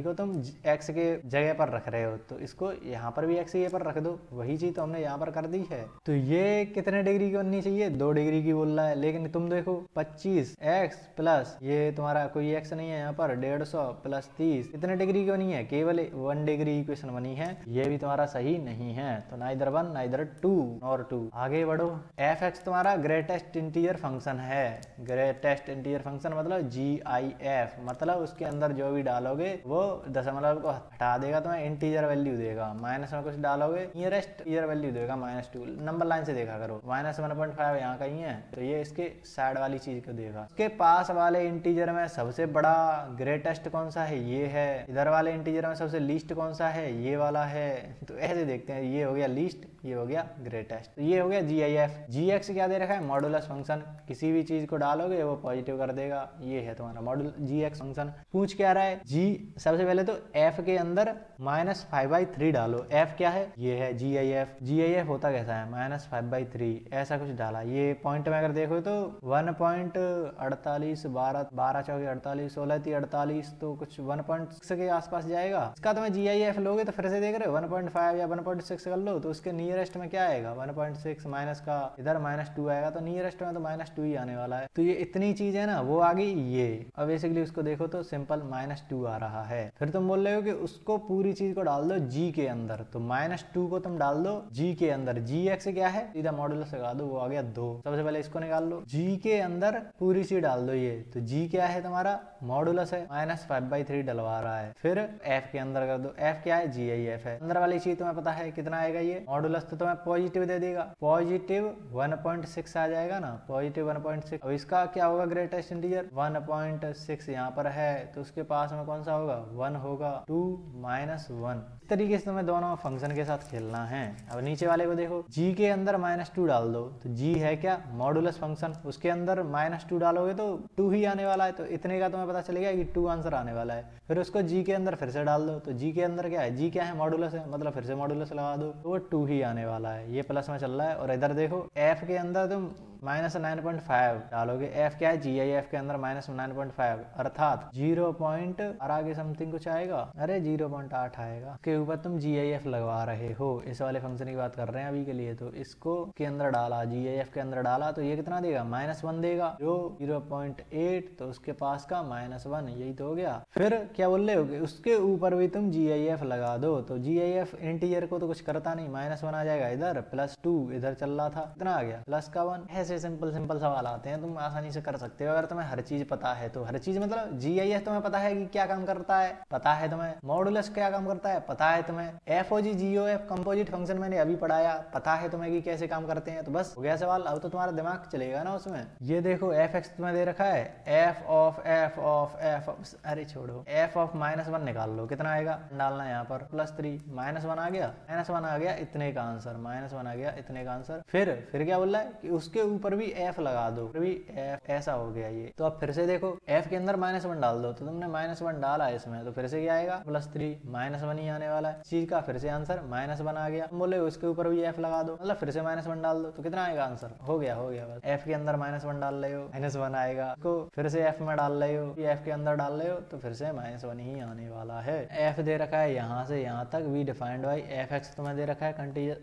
को तुम x के जगह पर रख रहे हो, तो इसको यहाँ पर भी x ये पर रख दो, वही चीज तो हमने यहाँ पर कर दी है। तो ये कितने डिग्री की बननी चाहिए, 2 डिग्री की बोल रहा है, लेकिन तुम देखो 25x प्लस ये तुम्हारा कोई x नहीं है यहाँ पर, 150 प्लस 30 कितने डिग्री की बनी है, केवल 1 डिग्री इक्वेशन बनी है। ये भी तुम्हारा सही नहीं है, तो नाइदर 1 नाइदर 2 और 2। आगे बढ़ो, f(x) तुम्हारा ग्रेटेस्ट इंटीजर फंक्शन है। ग्रेटेस्ट इंटीजर फंक्शन मतलब GIF, मतलब उसके अंदर जो भी डालोगे वो दशमलव को हटा देगा, तुम्हें इंटीजर वैल्यू देगा। माइनस में कुछ डालोगे नियरेस्ट इंटीजर वैल्यू देगा -2। नंबर लाइन से देखा करो, -1.5 यहाँ कहीं है, तो ये इसके साइड वाली चीज को देगा। उसके पास वाले इंटीजर में सबसे बड़ा ग्रेटेस्ट कौन सा है, ये है। इधर वाले इंटीजर में सबसे लीस्ट कौन सा है, ये वाला है। तो ऐसे देखते हैं, ये हो गया लीस्ट, ये हो गया ग्रेटेस्ट। तो ये हो गया GIF। gx क्या दे रखा है, मॉडुलस फंक्शन, किसी भी चीज को डालोगे वो पॉजिटिव कर देगा। ये है तुम्हारा मॉडुल gx फंक्शन। पूछ क्या रहा है, g सबसे पहले तो f के अंदर -5/3 डालो। f क्या है, ये है GIF। GIF होता कैसा है, -5/3 ऐसा कुछ डाला। ये पॉइंट में अगर देखो तो 1.48 12 चौके 48 16 × 48 तो कुछ 1.6 के आसपास जाएगा। इसका तुम्हें GIF लोगे तो फिर से देख रहे हो 1.5 या 1.6 कर लो, तो उसके नियरेस्ट में क्या आएगा 1.6 माइनस का इधर -2 आएगा, तो नियरेस्ट में तो -2 ही आने वाला है। तो ये इतनी चीज है ना, वो आ गई ये। अब बेसिकली उसको देखो तो सिंपल -2 आ रहा है। फिर तुम बोल रहे हो कि उसको पूरी चीज को डाल दो g के अंदर, तो -2 को तुम डाल दो g के अंदर। gx क्या है, सीधा मॉडुलस लगा दो, वो आ गया 2। सबसे पहले इसको निकाल लो, g के अंदर पूरी चीज डाल दो ये, तो g क्या है तुम्हारा मॉडुलस है, -5/3 डलवा रहा है। फिर f के अंदर कर दो, f क्या है GIF है। अंदर वाली चीज तुम्हें पता है कितना आएगा, ये मॉडुलस तो तुम्हें पॉजिटिव दे देगा, पॉजिटिव 1.6 आ जाएगा ना, पॉजिटिव 1.6। अब इसका क्या होगा ग्रेटेस्ट इंटीजर 1.6 यहाँ पर है, तो उसके पास में कौन सा होगा 1 होगा, 2 -1। इस तरीके से तुम्हें दोनों फंक्शन के साथ खेलना है। अब नीचे वाले को देखो, g के अंदर -2 डाल दो, तो g है क्या मॉडुलस फंक्शन, उसके अंदर -2 डालोगे तो 2 ही आने वाला है, तो इतने का तुम्हें पता चलेगा कि 2 आंसर आने वाला है। फिर उसको g के अंदर फिर से डाल दो, तो g के अंदर क्या है, g क्या है मॉडुलस है, मतलब फिर से मॉडुलस लगा दो, तो वो 2 ही आने वाला है। ये प्लस में चल रहा है। और इधर देखो f के अंदर तुम -9.5 डालोगे, f क्या है GIF के अंदर -9.5 अर्थात 0. और आगे समथिंग कुछ आएगा, अरे 0.8 आएगा। के ऊपर तुम GIF लगवा रहे हो, इस वाले फंक्शन की बात कर रहे हैं अभी के लिए। तो इसको के अंदर डाला, GIF के अंदर डाला, तो ये कितना देगा -1 देगा, जो 0.8, तो उसके पास का -1, यही तो हो गया। फिर क्या बोल रहे हो कि उसके ऊपर भी तुम GIF लगा दो, तो GIF इंटीजर को तो कुछ करता नहीं, -1 आ जाएगा इधर, +2 इधर चल रहा था, कितना आ गया +1। ऐसे से सिंपल सिंपल सवाल आते हैं, तुम आसानी से कर सकते हो अगर तुम्हें हर चीज पता है तो। हर चीज मतलब GIS तुम्हें पता है कि क्या काम करता है, पता है तुम्हें मॉडुलस क्या काम करता है, पता है तुम्हें FOG GOF कंपोजिट फंक्शन मैंने अभी पढ़ाया, पता है तुम्हें कि कैसे काम करते हैं। तो बस हो गया सवाल, अब तो तुम्हारा दिमाग चलेगा ना उसमें। ये देखो f(x) तुम्हें दे रखा है, f(f)(f) अरे छोड़ो, f(-1) निकाल लो, कितना आएगा डालना है यहाँ पर +3, -1 आ गया, -1 आ गया, इतने का आंसर, -1 आ गया, इतने का आंसर। फिर क्या बोल रहा है कि उसके ऊपर भी f लगा दो, फिर भी f, ऐसा हो गया ये। तो अब फिर से देखो f के अंदर -1 डाल दो, तो तुमने -1 डाला है इसमें, तो फिर से क्या आएगा +3, -1 ही आने वाला है चीज का, फिर से आंसर -1 आ गया। बोले उसके ऊपर भी f लगा दो, मतलब फिर से -1 डाल दो, तो कितना आएगा आंसर, हो गया बस। f के अंदर -1 डाल रहे हो, -1 आएगा, को फिर से f में डाल रहे हो, f के अंदर डाल रहे हो, तो फिर से -1 ही आने वाला है। f दे रखा है यहाँ से यहाँ तक, वी डिफाइंड बाई f(x) तुम्हें दे रखा है,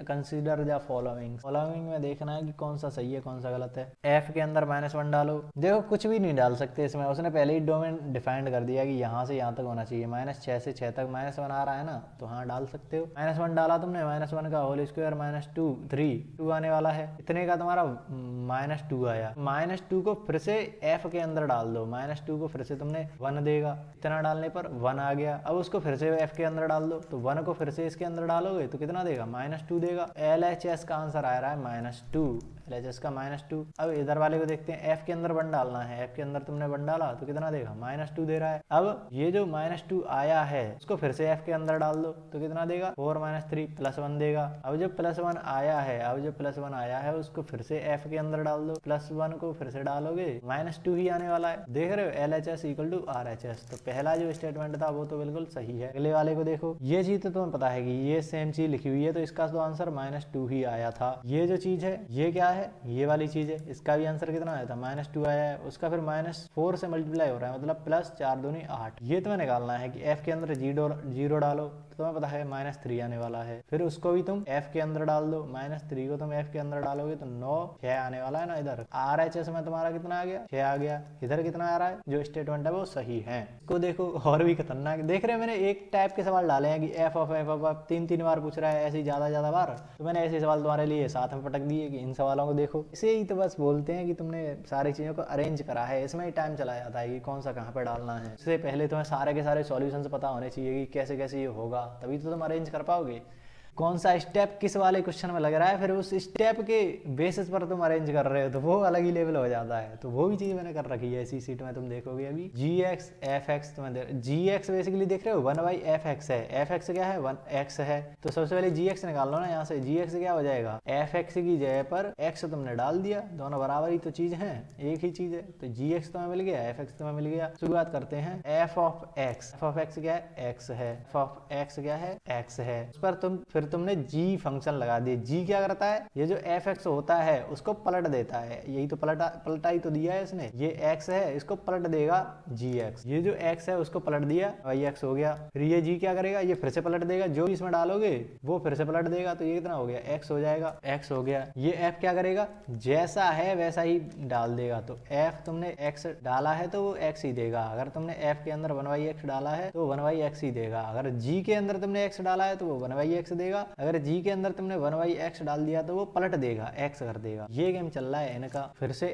कंसीडर द फॉलोइंग में देखना है कि कौन सा सही है कौन सा गलत है। f के अंदर -1 डालो, देखो कुछ भी नहीं डाल सकते इसमें, उसने पहले ही डोमेन डिफाइंड कर दिया कि यहाँ से यहाँ तक होना चाहिए, -6 से 6 तक -1 आ रहा है ना, तो हाँ डाल सकते हो। -1 डाला तुमने, -1 का होल स्क्वायर -2, 2 आने वाला है, इतने का तुम्हारा -2 आया। -2 को फिर से f के अंदर डाल दो, -2 को फिर से तुमने 1 देगा, इतना डालने पर 1 आ गया। अब उसको फिर से f के अंदर डाल दो, तो 1 को फिर से इसके अंदर डालोगे तो कितना देगा, -2 देगा। LHS का आंसर आ रहा है -2, LHS का -2। अब इधर वाले को देखते हैं, f के अंदर 1 डालना है, f के अंदर तुमने 1 डाला तो कितना देगा, -2 दे रहा है। अब ये जो -2 आया है उसको फिर से f के अंदर डाल दो, तो कितना देगा, 4 - 3 +1 देगा। अब जो +1 आया है उसको फिर से f के अंदर डाल दो, +1 को फिर से डालोगे, -2 ही आने वाला है। देख रहे हो, LHS = RHS। तो पहला जो स्टेटमेंट था वो तो बिल्कुल सही है। अगले वाले को देखो, ये चीज तो तुम्हें पता है कि ये सेम चीज लिखी हुई है, तो इसका तो आंसर -2 ही आया था। ये जो चीज है ये क्या है, ये वाली चीज है, इसका भी आंसर कितना आया था, -2 आया है, उसका फिर -4 से मल्टीप्लाई हो रहा है, मतलब +4 दूनी 8। ये तुम्हें निकालना है कि f के अंदर 0 डालो, तो तुम्हें पता है -3 आने वाला है। फिर उसको भी तुम f के अंदर डाल दो, -3 को तुम f के अंदर डालोगे तो 9, 6 आने वाला है ना। इधर RHS में तुम्हारा कितना आ गया, 6 आ गया। इधर कितना आ रहा है, जो स्टेटमेंट है वो सही है। इसको देखो और भी खतरनाक, देख रहे हो मैंने एक टाइप के सवाल डाले हैं कि f(f) 3 बार पूछ रहा है, ऐसे ही ज्यादा बार, तो मैंने ऐसे सवाल तुम्हारे लिए साथ में पटक दिए कि इन सवालों को देखो। इसे ही तो बस बोलते हैं कि तुमने सारी चीजों को अरेंज करा है, इसमें ही टाइम चला जाता है कि कौन सा कहाँ पे डालना है। इससे पहले तुम्हें सारे के सारे सॉल्यूशंस पता होने चाहिए कि कैसे कैसे ये होगा, तभी तो तुम अरेंज कर पाओगे। कौन सा स्टेप किस वाले क्वेश्चन में लग रहा है, फिर उस स्टेप के बेसिस पर तुम अरेंज कर रहे हो, तो वो अलग ही लेवल हो जाता है। तो वो भी चीज मैंने कर रखी है इसी सीट में, तुम देखोगे अभी GX FX तुम्हें GX बेसिकली देख रहे हो 1/fx है, fx क्या है 1x है, तो सबसे पहले GX निकाल लो ना यहाँ से। GX क्या हो जाएगा, fx की जगह पर x तुमने डाल दिया, दोनों बराबर ही तो चीज है, एक ही चीज है, तो GX तुम्हें मिल गया, fx तुम्हें मिल गया। शुरुआत करते हैं f(x) क्या है, x है, f(x) क्या है, x है, उस पर फिर तुमने g फंक्शन लगा दिए। g क्या करता है, ये जो fx होता है उसको पलट देता है, यही तो पलटा ही तो दिया है इसने। ये x है, इसको पलट देगा gx, ये जो x है उसको पलट दिया, yx हो गया। फिर ये g क्या करेगा, ये फिर से पलट देगा, जो इसमें डालोगे वो फिर से पलट देगा, तो ये कितना हो गया, x हो जाएगा, x हो गया। ये f क्या करेगा, जैसा है वैसा ही डाल देगा, तो f तुमने x डाला है तो वो x ही देगा। अगर तुमने f के अंदर 1/x डाला है तो 1/x ही देगा। अगर g के अंदर तुमने x डाला है तो वो 1/x देगा। अगर g के अंदर तुमने 1/x डाल दिया तो वो पलट देगा, x कर देगा। ये गेम चल रहा है इनका। फिर से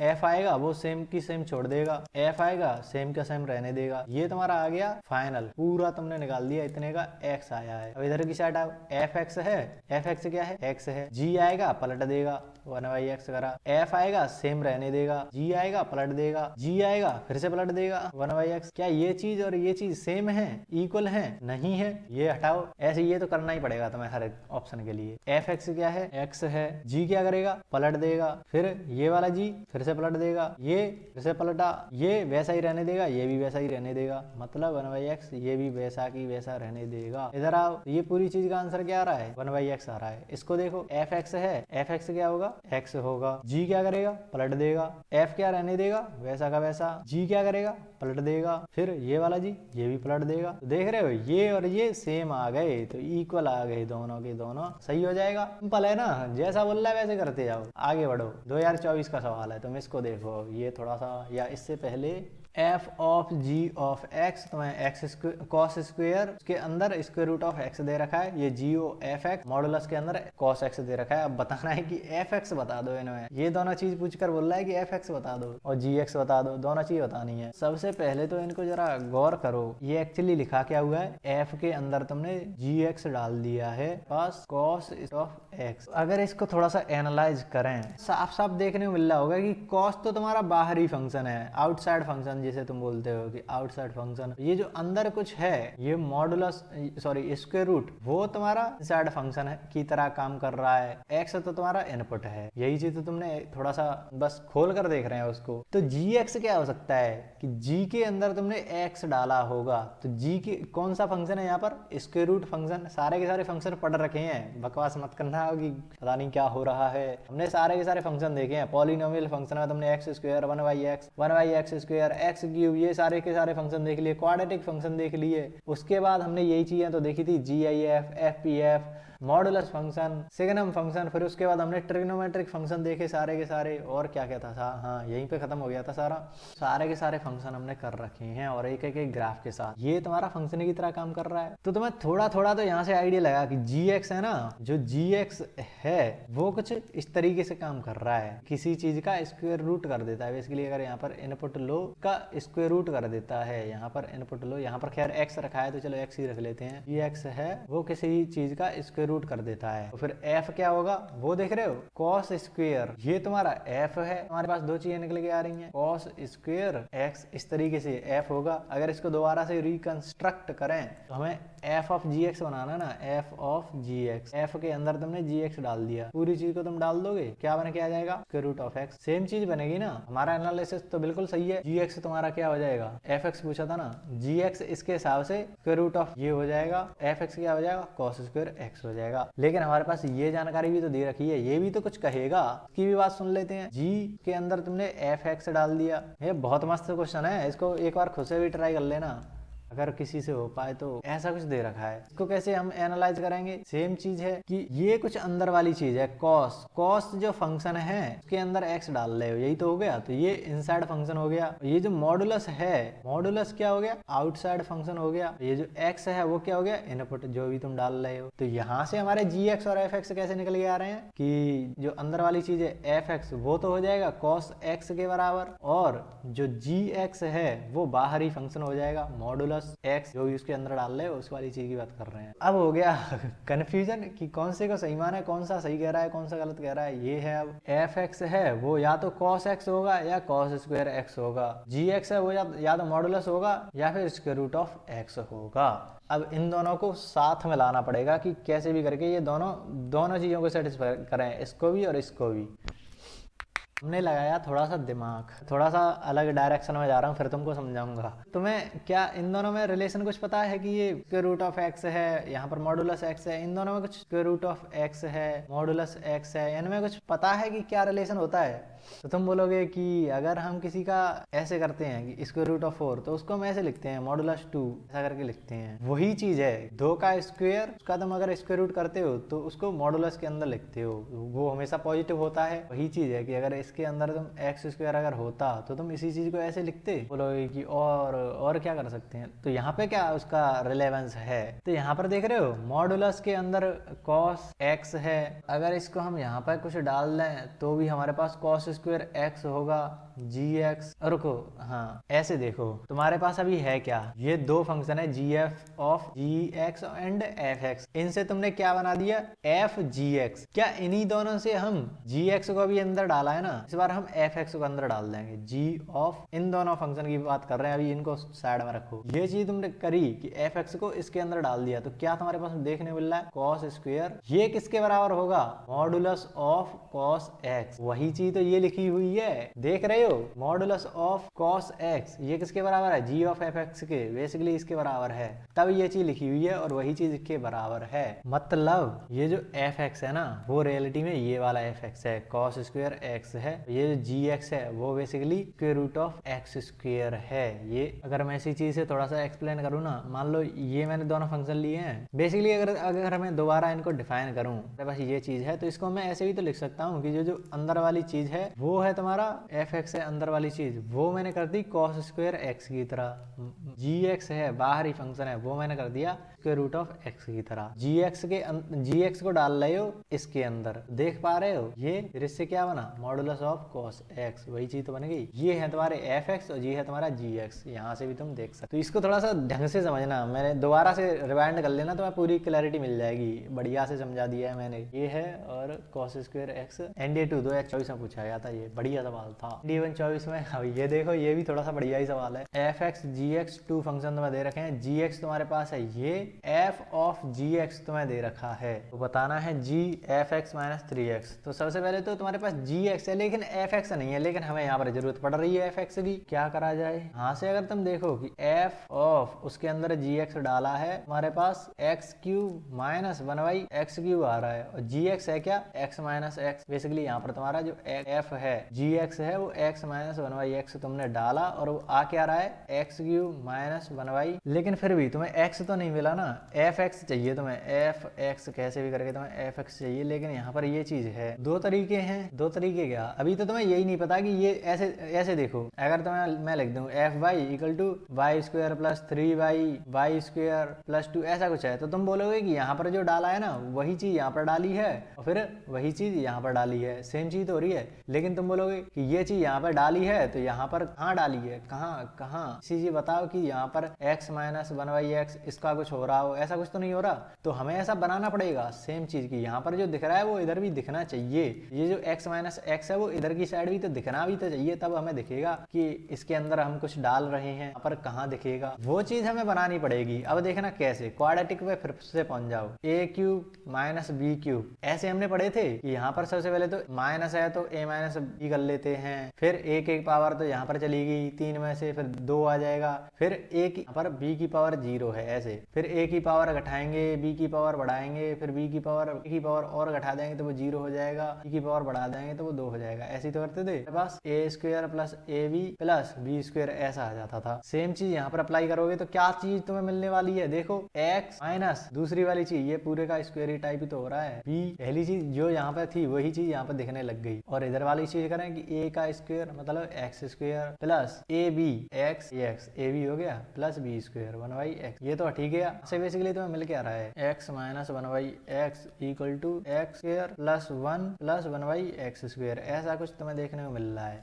f आएगा, वो सेम की सेम छोड़ देगा, f आएगा सेम का सेम रहने देगा। ये तुम्हारा आ गया फाइनल, पूरा तुमने निकाल दिया, इतने का x आया है। अब इधर की साइड आओ, fx है, fx क्या है, x है, g आएगा पलट देगा, 1/x करा, f आएगा सेम रहने देगा, g आएगा पलट देगा, g आएगा फिर से पलट देगा, 1/x। क्या ये चीज और ये चीज सेम है, इक्वल है, नहीं है, ये हटाओ। ऐसे ये तो करना ही पड़ेगा तुम्हें हर एक ऑप्शन के लिए। fx क्या है, x है, g क्या करेगा, पलट देगा, फिर ये वाला g फिर से पलट देगा, ये फिर से पलटा, ये वैसा ही रहने देगा, ये भी वैसा ही रहने देगा, मतलब 1/x ये भी वैसा की वैसा रहने देगा। इधर आओ, ये पूरी चीज का आंसर क्या आ रहा है, 1/x आ रहा है। इसको देखो, fx है, fx क्या होगा, x होगा, g क्या करेगा, पलट देगा, f क्या रहने देगा वैसा का वैसा, g क्या करेगा, पलट देगा, फिर ये वाला g ये भी पलट देगा। तो देख रहे हो ये और ये सेम आ गए, तो इक्वल आ गए दोनों के दोनों सही हो जाएगा। सिंपल है ना, जैसा बोल रहा है वैसे करते जाओ, आगे बढ़ो। 2024 का सवाल है, तुम इसको देखो। ये थोड़ा सा, या इससे पहले F of G of X, तुम्हें एक्स कॉस स्क्वेयर के अंदर स्क्वायर रूट ऑफ एक्स दे रखा है, ये G O F X modulus के अंदर कॉस एक्स दे रखा है। अब बताना है कि एफ एक्स बता दो इन्हें, ये दोनों चीज पूछकर बोल रहा है कि एफ एक्स बता दो और जी एक्स बता दो, दोनों चीज बतानी है। सबसे पहले तो इनको जरा गौर करो, ये एक्चुअली लिखा क्या हुआ है, एफ के अंदर तुमने जी एक्स डाल दिया है पास कॉस ऑफ एक्स। अगर इसको थोड़ा सा एनालाइज करें, साफ साफ देखने को मिल रहा होगा कि कॉस तो तुम्हारा बाहरी फंक्शन है, आउटसाइड फंक्शन जिसे तुम बोलते हो कि आउटसाइड फंक्शन। ये जो अंदर कुछ है, ये मॉडुलस सॉरी स्क्वायर रूट, वो तुम्हारा इनसाइड फंक्शन है की तरह काम कर रहा है। एक्स तो तुम्हारा इनपुट है, यही चीज तो तुमने थोड़ा सा बस खोल कर देख रहे हैं उसको। तो जी एक्स क्या हो सकता है कि जी के अंदर तुमने एक्स डाला होगा, तो जी के कौन सा फंक्शन है यहाँ पर, स्क्वायर रूट फंक्शन। सारे के सारे फंक्शन पढ़ रखे हैं, बकवास मत करना होगी, पता नहीं क्या हो रहा है। हमने सारे के सारे फंक्शन देखे हैं। पॉलिनोमियल फंक्शन में तुमने x square, 1/x square, x cube, ये सारे के सारे फंक्शन देख लिए। क्वाड्रेटिक फंक्शन देख लिए। उसके बाद हमने यही चीजें तो देखी थी, GIF, FPF, modulus function, signum function. फिर उसके बाद हमने ट्रिग्नोमेट्रिक फंक्शन देखे सारे के सारे। और क्या क्या था, हाँ यहीं पे खत्म हो गया था सारा। सारे के सारे फंक्शन हमने कर रखे हैं और एक एक ग्राफ के साथ ये तुम्हारा फंक्शन की तरह काम कर रहा है। तो तुम्हें थोड़ा थोड़ा तो यहाँ से आइडिया लगा कि GX है ना, जो GX है वो कुछ इस तरीके से काम कर रहा है, किसी चीज का स्क्वायर रूट कर देता है बेसिकली। अगर यहाँ पर इनपुट लो का स्क्वायर रूट कर देता है, यहाँ पर इनपुट लो, यहाँ पर खैर x रखा है तो चलो x ही रख लेते हैं। GX है वो किसी चीज का स्क्वायर रूट कर देता है। तो फिर f क्या होगा, वो देख रहे हो, cos स्क्वायर। ये तुम्हारा f है, हमारे पास दो चीजें निकल के आ रही हैं, cos स्क्वायर x, इस तरीके से f होगा। अगर इसको दोबारा से रिकंस्ट्रक्ट करें तो हमें f ऑफ gx बनाना ना, f ऑफ gx। f के अंदर तुमने gx डाल दिया, पूरी चीज को तुम डाल दोगे, क्या बन के आ जाएगा, square root of x। Same चीज बनेगी ना। हमारा एनालिसिस तो बिल्कुल सही है। gx तुम्हारा क्या हो जाएगा, fx पूछा था ना, gx इसके हिसाब से स्क्वायर रूट ऑफ ये हो जाएगा, fx क्या हो जाएगा, cos स्क्वायर x हो जाएगा। लेकिन हमारे पास ये जानकारी भी तो दे रखी है, ये भी तो कुछ कहेगा, इसकी भी बात सुन लेते हैं। g के अंदर तुमने fx डाल दिया। ये बहुत मस्त क्वेश्चन है, इसको एक बार खुद से भी ट्राई कर लेना अगर किसी से हो पाए तो। ऐसा कुछ दे रखा है, इसको कैसे हम एनालाइज करेंगे। सेम चीज है कि ये कुछ अंदर वाली चीज है, कॉस जो फंक्शन है उसके अंदर x डाल रहे हो, यही तो हो गया। तो ये इनसाइड फंक्शन हो गया। ये जो मॉडुलस है, मॉडुलस क्या हो गया, आउटसाइड फंक्शन हो गया। ये जो x है वो क्या हो गया, इनपुट जो भी तुम डाल रहे हो। तो यहाँ से हमारे gx और fx कैसे निकल के आ रहे हैं कि जो अंदर वाली चीज है fx वो तो हो जाएगा cos x के बराबर, और जो gx है वो बाहरी फंक्शन हो जाएगा मॉडुलस x, जो भी उसके अंदर डाल रहे हो उस वाली चीज की बात कर रहे हैं। अब हो गया कंफ्यूजन कि कौन से को सही माना है, कौन सा सही कह रहा है, कौन सा गलत कह रहा है। ये है अब fx है वो या तो cos x होगा या cos स्क्वायर x होगा, gx है वो या तो मॉडुलस होगा या फिर स्क्वायर रूट ऑफ x होगा। अब इन दोनों को साथ में लाना पड़ेगा कि कैसे भी करके ये दोनों चीजों को सेटिस्फाई करें, इसको भी और इसको भी। हमने लगाया थोड़ा सा दिमाग, थोड़ा सा अलग डायरेक्शन में जा रहा हूँ, फिर तुमको समझाऊंगा। तुम्हें क्या इन दोनों में रिलेशन कुछ पता है कि ये स्क्वायर रूट ऑफ एक्स है, यहाँ पर मॉडुलस एक्स है, इन दोनों में कुछ स्क्वायर रूट ऑफ एक्स है, मॉडुलस एक्स है, इनमें कुछ पता है कि क्या रिलेशन होता है। तो तुम बोलोगे कि अगर हम किसी का ऐसे करते हैं कि स्क्वायर रूट ऑफ 4 तो उसको हम ऐसे लिखते हैं मॉडुलस 2, ऐसा करके लिखते हैं। वही चीज है, 2 का स्क्वायर, उसका तुम अगर स्क्वायर रूट करते हो तो उसको मॉडुलस के अंदर लिखते हो, वो हमेशा पॉजिटिव होता है। वही चीज है कि अगर इसके अंदर तुम एक्स स्क्वायर अगर होता तो तुम इसी चीज को ऐसे लिखते। बोलोगे कि और क्या कर सकते हैं, तो यहाँ पे क्या उसका रिलेवेंस है। तो यहाँ पर देख रहे हो मॉडुलस के अंदर cos x है, अगर इसको हम यहाँ पर कुछ डाल दें तो भी हमारे पास cos स्क्वायर x होगा, gx। रुको, हाँ ऐसे देखो, तुम्हारे पास अभी है क्या, ये दो फंक्शन है gf of gx and fx, इनसे तुमने क्या बना दिया, f gx। क्या इन्हीं दोनों से हम gx को भी अंदर डाला है ना, इस बार हम fx को अंदर डाल देंगे। g ऑफ, इन दोनों फंक्शन की बात कर रहे हैं, अभी इनको साइड में रखो। ये चीज तुमने करी कि fx को इसके अंदर डाल दिया, तो क्या तुम्हारे पास देखने मिल रहा है, cos स्क्वायर। ये किसके बराबर होगा, मॉडुलस ऑफ cos x। वही चीज तो ये लिखी हुई है, देख रहे हो, मॉडुलस ऑफ कॉस एक्स, ये किसके बराबर है, जी ऑफ एफ एक्स के, बेसिकली इसके बराबर है, तब ये चीज लिखी हुई है और वही चीज के बराबर है। मतलब ये जो एफ एक्स है ना, वो रियलिटी में ये वाला एफ एक्स है, कॉस स्क्वायर एक्स है। ये जो जी एक्स है वो basically square root of X square है। ये अगर मैं इसी चीज से थोड़ा सा एक्सप्लेन करूँ ना, मान लो ये मैंने दोनों फंक्शन लिए हैं, बेसिकली अगर मैं दोबारा इनको डिफाइन करूँ, बस ये चीज है, तो इसको मैं ऐसे भी तो लिख सकता हूँ कि जो अंदर वाली चीज है वो है तुम्हारा एफ एक्स है, अंदर वाली चीज वो मैंने कर दी कॉस स्क्वायर एक्स की तरह, जी एक्स है बाहरी फंक्शन है वो मैंने कर दिया स्क्वायर रूट ऑफ एक्स की तरह। जी एक्स को डाल रहे हो इसके अंदर, देख पा रहे हो ये, फिर इससे क्या बना, मॉडुलस ऑफ कॉस एक्स, वही चीज तो बन गई। ये है तुम्हारे एफ एक्स और ये है तुम्हारा जी एक्स, यहाँ से भी तुम देख सकते। तो इसको थोड़ा सा ढंग से समझना, मैंने दोबारा से रिवाइंड कर लेना तो मैं पूरी क्लैरिटी मिल जाएगी, बढ़िया से समझा दिया है मैंने। ये है और कॉस स्क्वायर एक्स एनडीए 2 2024 में पूछा गया था, ये बढ़िया सवाल था एनडीए 24 में। अब ये देखो ये भी थोड़ा सा बढ़िया ही सवाल है। एफ एक्स जी एक्स 2 फंक्शन तुम्हें दे रखे हैं, जी एक्स तुम्हारे पास है, ये एफ ऑफ जी एक्स तुम्हें दे रखा है, तो बताना है G F x minus 3x। तो सबसे पहले तो तुम्हारे पास जी एक्स है लेकिन एफ एक्स नहीं है, लेकिन हमें यहाँ पर जरूरत पड़ रही है एफ एक्स की, क्या करा जाए। यहाँ से अगर तुम देखो कि एफ ऑफ उसके अंदर जी एक्स डाला है, हमारे पास X cube minus 1 X cube आ रहा है, और जी एक्स है क्या, एक्स माइनस एक्स। बेसिकली यहाँ पर तुम्हारा जो एफ है जी एक्स है वो एक्स माइनस 1 एक्स तुमने डाला और वो आ क्या रहा है, एक्स क्यूब माइनस 1, लेकिन फिर भी तुम्हें एक्स तो नहीं मिला ना, एफ एक्स चाहिए तुम्हें, एफ एक्स कैसे भी करके तुम्हें एफ एक्स चाहिए। लेकिन यहाँ पर ये चीज है, दो तरीके हैं, दो तरीके क्या, अभी तो तुम्हें यही नहीं पता कि ये ऐसे ऐसे देखो, अगर तुम्हें मैं लिख दूं F Y equal to Y square plus 3y square plus 2 ऐसा कुछ है, तो तुम बोलोगे कि यहाँ पर जो डाला है ना वही चीज यहाँ पर डाली है और फिर वही चीज यहाँ पर डाली है, सेम चीज तो हो रही है। लेकिन तुम बोलोगे कि ये चीज यहाँ पर डाली है तो यहाँ पर कहाँ डाली है, कहाँ कहाँ, इसी चीज बताओ कि यहाँ पर x माइनस 1/x इसका कुछ हो रहा हो, ऐसा कुछ तो नहीं हो रहा। तो हमें ऐसा बनाना पड़ेगा सेम चीज की, यहाँ पर जो दिख रहा है वो इधर भी दिखना चाहिए, ये जो x माइनस एक्स है वो इधर की साइड भी तो दिखना भी तो चाहिए, तब हमें दिखेगा कि इसके अंदर हम कुछ डाल रहे हैं, यहाँ पर कहाँ दिखेगा, वो चीज हमें बनानी पड़ेगी। अब देखना कैसे, क्वाड्रेटिक पे फिर से पहुंच जाओ, ए क्यूब माइनस बी क्यूब, ऐसे हमने पढ़े थे कि यहाँ पर सबसे पहले तो माइनस है तो ए माइनस बी कर लेते हैं, फिर ए की पावर तो यहाँ पर चली गई 3 में से, फिर 2 आ जाएगा, फिर ए की पर बी की पावर 0 है ऐसे, फिर ए की पावर घटाएंगे, बी की पावर बढ़ाएंगे, फिर बी की पावर और घटा देंगे तो वो 0 हो जाएगा, बी की पावर बढ़ा देंगे तो वो 2 हो जाएगा। ऐसे ही तो करते थे, बस A square plus A B plus B square ऐसा आ जाता था। सेम चीज यहाँ पर अप्लाई करोगे तो क्या चीज तुम्हें मिलने वाली है, देखो एक्स माइनस दूसरी वाली चीज, ये पूरे का स्क्वायर ही टाइप ही तो हो रहा है, बी पहली चीज जो यहाँ पर थी वही चीज यहाँ पर दिखने लग गई, और इधर वाली चीज करें कि ए का स्क्वायर मतलब X square plus A B X A B हो गया प्लस बी स्क्वायर 1/x, ये तो ठीक है। से बेसिकली तुम्हें मिल क्या रहा है, X minus 1/x equal to X square plus 1 plus 1/x square, ऐसा कुछ तुम्हें देखने को मिल रहा है।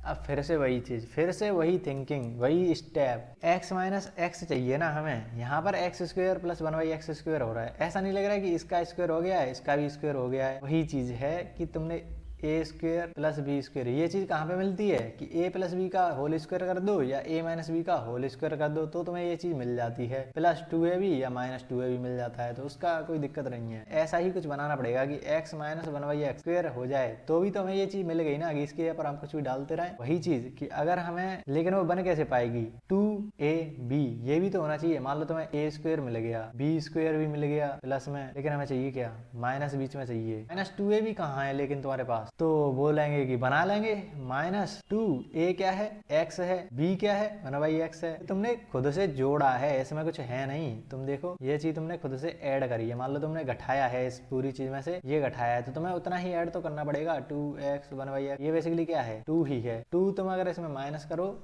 अब फिर से वही चीज, फिर से वही थिंकिंग, वही स्टेप, x माइनस एक्स चाहिए ना हमें, यहाँ पर x square plus 1/x square हो रहा है, ऐसा नहीं लग रहा है कि इसका स्क्वायर हो गया है इसका भी स्क्वायर हो गया है। वही चीज है कि तुमने ए स्क्वायर प्लस बी स्क्वायर, ये चीज कहाँ पे मिलती है कि ए प्लस बी का होल स्क्वायर कर दो या ए माइनस बी का होल स्क्वायर कर दो तो तुम्हें ये चीज मिल जाती है, प्लस 2ab या माइनस 2ab मिल जाता है, तो उसका कोई दिक्कत नहीं है। ऐसा ही कुछ बनाना पड़ेगा कि x माइनस 1/x स्क्वायर हो जाए तो भी तो हमें ये चीज मिल गई ना, कि इसके ऊपर हम कुछ भी डालते रहे, वही चीज कि अगर हमें, लेकिन वो बन कैसे पाएगी, 2ab ये भी तो होना चाहिए। मान लो तुम्हें ए स्क्वायर मिल गया, बी स्क्वायर भी मिल गया प्लस में, लेकिन हमें चाहिए क्या, माइनस बीच में चाहिए, माइनस 2ab कहाँ है लेकिन तुम्हारे पास, तो बोलेंगे कि बना लेंगे माइनस 2, ए क्या है x है, b क्या है 1/x है, तुमने खुद से जोड़ा है, इसमें कुछ है नहीं। तुम देखो ये चीज तुमने खुद से ऐड करी है, मान लो तुमने घटाया है इस पूरी चीज में से, ये घटाया है तो तुम्हें उतना ही ऐड तो करना पड़ेगा, 2x 1/x, ये बेसिकली क्या है 2 ही है, 2 तुम अगर इसमें माइनस करो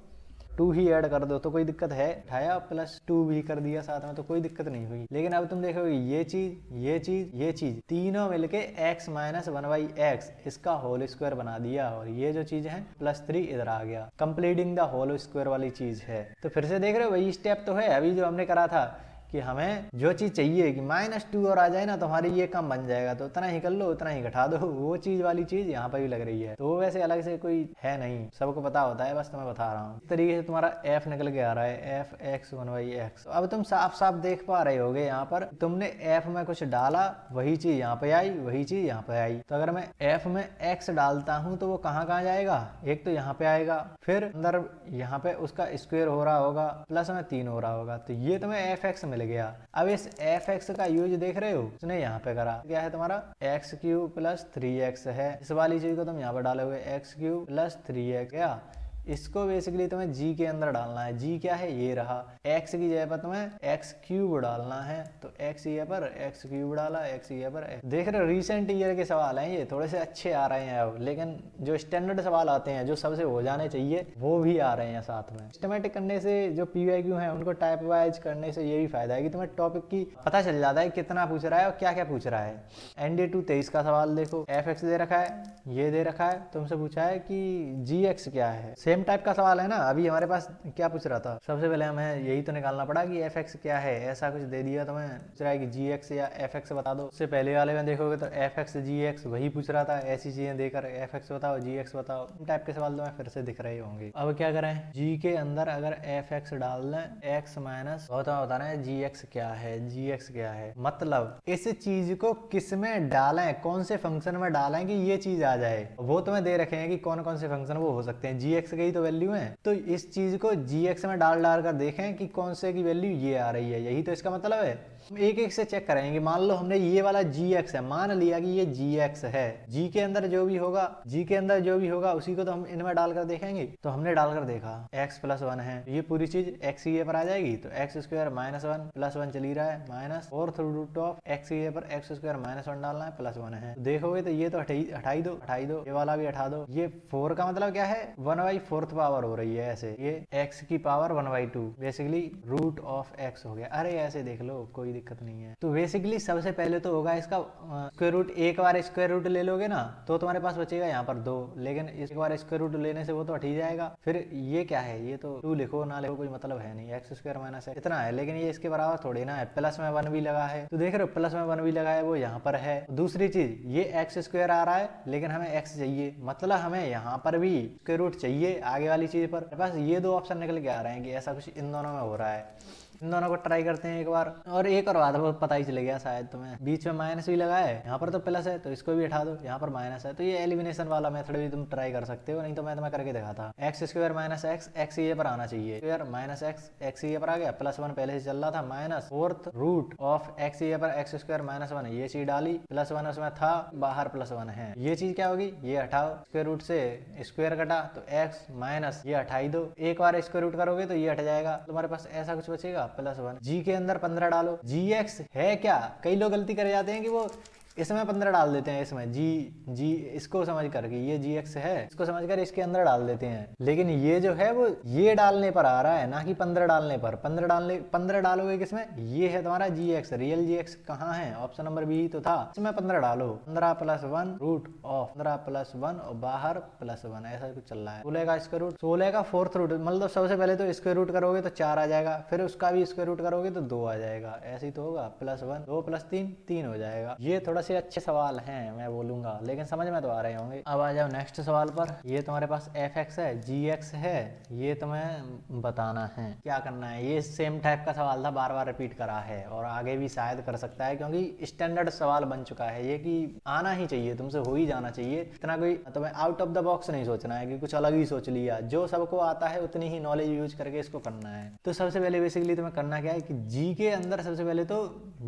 2 ही ऐड कर दो तो कोई दिक्कत है, उठाया प्लस 2 भी कर दिया साथ में तो कोई दिक्कत नहीं हुई। लेकिन अब तुम देखोगे ये चीज तीनों मिलके x माइनस 1/x इसका होल स्क्वायर बना दिया, और ये जो चीज है प्लस 3 इधर आ गया, कंप्लीटिंग द होल स्क्वायर वाली चीज है। तो फिर से देख रहे हो वही स्टेप तो है अभी जो हमने करा था कि हमें जो चीज चाहिए कि -2 और आ जाए ना तो हमारी ये काम बन जाएगा, तो उतना ही कर लो, उतना ही घटा दो, वो चीज वाली चीज यहाँ पर भी लग रही है। तो वो वैसे अलग से कोई है नहीं, सबको पता होता है, बस तुम्हें बता रहा हूँ। इस तरीके से तुम्हारा f निकल के आ रहा है, f(x)(1/x). अब तुम साफ साफ देख पा रहे होगे यहाँ पर तुमने f में कुछ डाला, वही चीज यहाँ पे आई, वही चीज यहाँ पे आई। तो अगर मैं f में x डालता हूँ तो वो कहाँ कहाँ जाएगा, एक तो यहाँ पे आएगा, फिर अंदर यहाँ पे उसका स्क्वायर हो रहा होगा, प्लस में 3 हो रहा होगा, तो ये तुम्हें fx मिल गया। अब इस fx का यूज देख रहे हो, उसने यहाँ पे करा, क्या है तुम्हारा x³ + 3x है। इस वाली चीज को तुम यहाँ पे डालोगे x³ + 3x, क्या इसको बेसिकली तुम्हें g के अंदर डालना है। g क्या है, ये रहा, x की जगह पर तुम्हें x³ डालना है, तो x ये पर x³ डाला, x ये पर x। देख रहे हो रिसेंट ईयर के सवाल हैं, ये थोड़े से अच्छे आ रहे हैं अब, लेकिन जो स्टैंडर्ड सवाल आते हैं जो सबसे हो जाने चाहिए वो भी आ रहे हैं साथ में। सिस्टमैटिक करने से जो PYQ हैं उनको टाइप वाइज करने से ये भी फायदा है कि तुम्हें टॉपिक की पता चल जाता है कितना पूछ रहा है और क्या क्या पूछ रहा है। ND2 23 का सवाल देखो, fx दे रखा है, ये दे रखा है, तुमसे पूछा है कि gx क्या है। सेम टाइप का सवाल है ना। अभी हमारे पास क्या पूछ रहा था, सबसे पहले हमें यही तो निकालना पड़ा कि fx क्या है, ऐसा कुछ दे दिया तो मैं पूछ रहा है कि gx या fx बता दो। उससे पहले वाले में देखोगे तो fx gx वही पूछ रहा था, ऐसी चीजें देकर fx बताओ gx बताओ, टाइप के सवाल तो मैं फिर से दिख रहे होंगे। अब क्या करें, g के अंदर अगर fx डाल दें x माइनस बहुत बता रहे हैं gx क्या है, gx क्या है, मतलब इस चीज को किस में डालें, कौन से फंक्शन में डालें कि ये चीज आ जाए, वो तुम्हें दे रखे हैं कि कौन कौन से फंक्शन वो हो सकते हैं। gx की तो वैल्यू है, तो इस चीज को gx में डाल डाल कर देखें कि कौन से की वैल्यू ये आ रही है, यही तो इसका मतलब है। एक एक से चेक करेंगे, मान लो हमने ये वाला gx है, मान लिया कि ये gx है, g के अंदर जो भी होगा उसी को तो हम इनमें डालकर देखेंगे। तो हमने डालकर देखा x + 1 है, ये पूरी चीज x ये पर आ जाएगी, तो x² - 1 + 1 चली रहा है, माइनस x ये पर x² - 1 डालना है, +1 है। तो देखोगे तो ये तो हटा ही दो, ये वाला भी हटा दो। ये 4 का मतलब क्या है, 1/4 पावर हो रही है, ऐसे ये x की पावर 1/2 बेसिकली √(x) हो गया। अरे ऐसे देख लो, कोई दिक्कत नहीं है। तो बेसिकली सबसे पहले तो होगा इसका स्क्वायर रूट, एक बार स्क्वायर रूट ले लोगे ना तो तुम्हारे पास बचेगा यहाँ पर 2, लेकिन एक बार स्क्वायर रूट लेने से वो तो हट ही जाएगा। फिर ये क्या है, ये तो 2 लिखो ना लिखो कोई मतलब है नहीं, x² - है इतना है, लेकिन ये इसके बराबर थोड़ी ना है। प्लस में 1 भी लगा है, तो देख रहे हो प्लस में 1 भी लगा है, वो यहाँ पर है। दूसरी चीज ये x² आ रहा है, लेकिन हमें x चाहिए, मतलब हमें यहाँ पर भी स्क्वायर रूट चाहिए आगे वाली चीज पर। बस ये 2 ऑप्शन निकल के आ रहे हैं कि ऐसा कुछ इन दोनों में हो रहा है। इन दोनों को ट्राई करते हैं एक बार। और एक और बात वो पता ही चल गया शायद तुम्हें, बीच में माइनस भी लगा है, यहाँ पर तो प्लस है तो इसको भी हटा दो, यहाँ पर माइनस है, तो ये एलिमिनेशन वाला मेथड भी तुम ट्राई कर सकते हो, नहीं तो मैं तुम्हें करके दिखाता। x² - x, x ये पर आना चाहिए, स्क्वायर माइनस x, x ये पर आ गया, +1 पहले से चल रहा था, माइनस √(x ये पर x² - 1, ये चीज डाली, +1 उसमें था, बाहर +1 है, ये चीज क्या होगी, ये हटाओ, स्क्वायर रूट से स्क्वायर कटा तो x माइनस ये हटा ही दो, एक बार स्क्वायर रूट करोगे तो ये हट जाएगा, तुम्हारे पास ऐसा कुछ बचेगा +1। g के अंदर 15 डालो, gx है क्या, कई लोग गलती कर जाते हैं कि वो इसमें 15 डाल देते हैं, इसमें जी इसको समझ करके ये gx है, इसको समझ कर इसके अंदर डाल देते हैं, लेकिन ये जो है वो ये डालने पर आ रहा है ना कि 15 डालने पर। 15 डालोगे किसमें, ये है तुम्हारा gx, रियल gx कहाँ है, ऑप्शन नंबर बी तो था, इसमें 15 डालो, 15 + 1 √(15 + 1 और बाहर +1, ऐसा कुछ चल रहा है। 16 का स्क्वायर रूट, 16 का 4th रूट, मतलब सबसे पहले तो स्क्वायर रूट करोगे तो 4 आ जाएगा, फिर उसका भी स्क्वायर रूट करोगे तो 2 आ जाएगा, ऐसे ही तो होगा, +1 2 + 3 3 हो जाएगा। ये थोड़ा से अच्छे सवाल हैं मैं बोलूंगा, लेकिन समझ में तो आ रहे होंगे। अब आ जाओ नेक्स्ट सवाल पर। ये तुम्हारे पास fx है, gx है, ये तुम्हें बताना है क्या करना है। ये सेम टाइप का सवाल था, बार बार रिपीट करा है और आगे भी शायद कर सकता है, क्योंकि स्टैंडर्ड सवाल बन चुका है ये, कि आना ही चाहिए, तुमसे हो ही जाना चाहिए। इतना कोई तुम्हें आउट ऑफ द बॉक्स नहीं सोचना है कि कुछ अलग ही सोच लिया, जो सबको आता है उतनी ही नॉलेज यूज करके इसको करना है। तो सबसे पहले बेसिकली तुम्हें करना क्या है कि g के अंदर सबसे पहले तो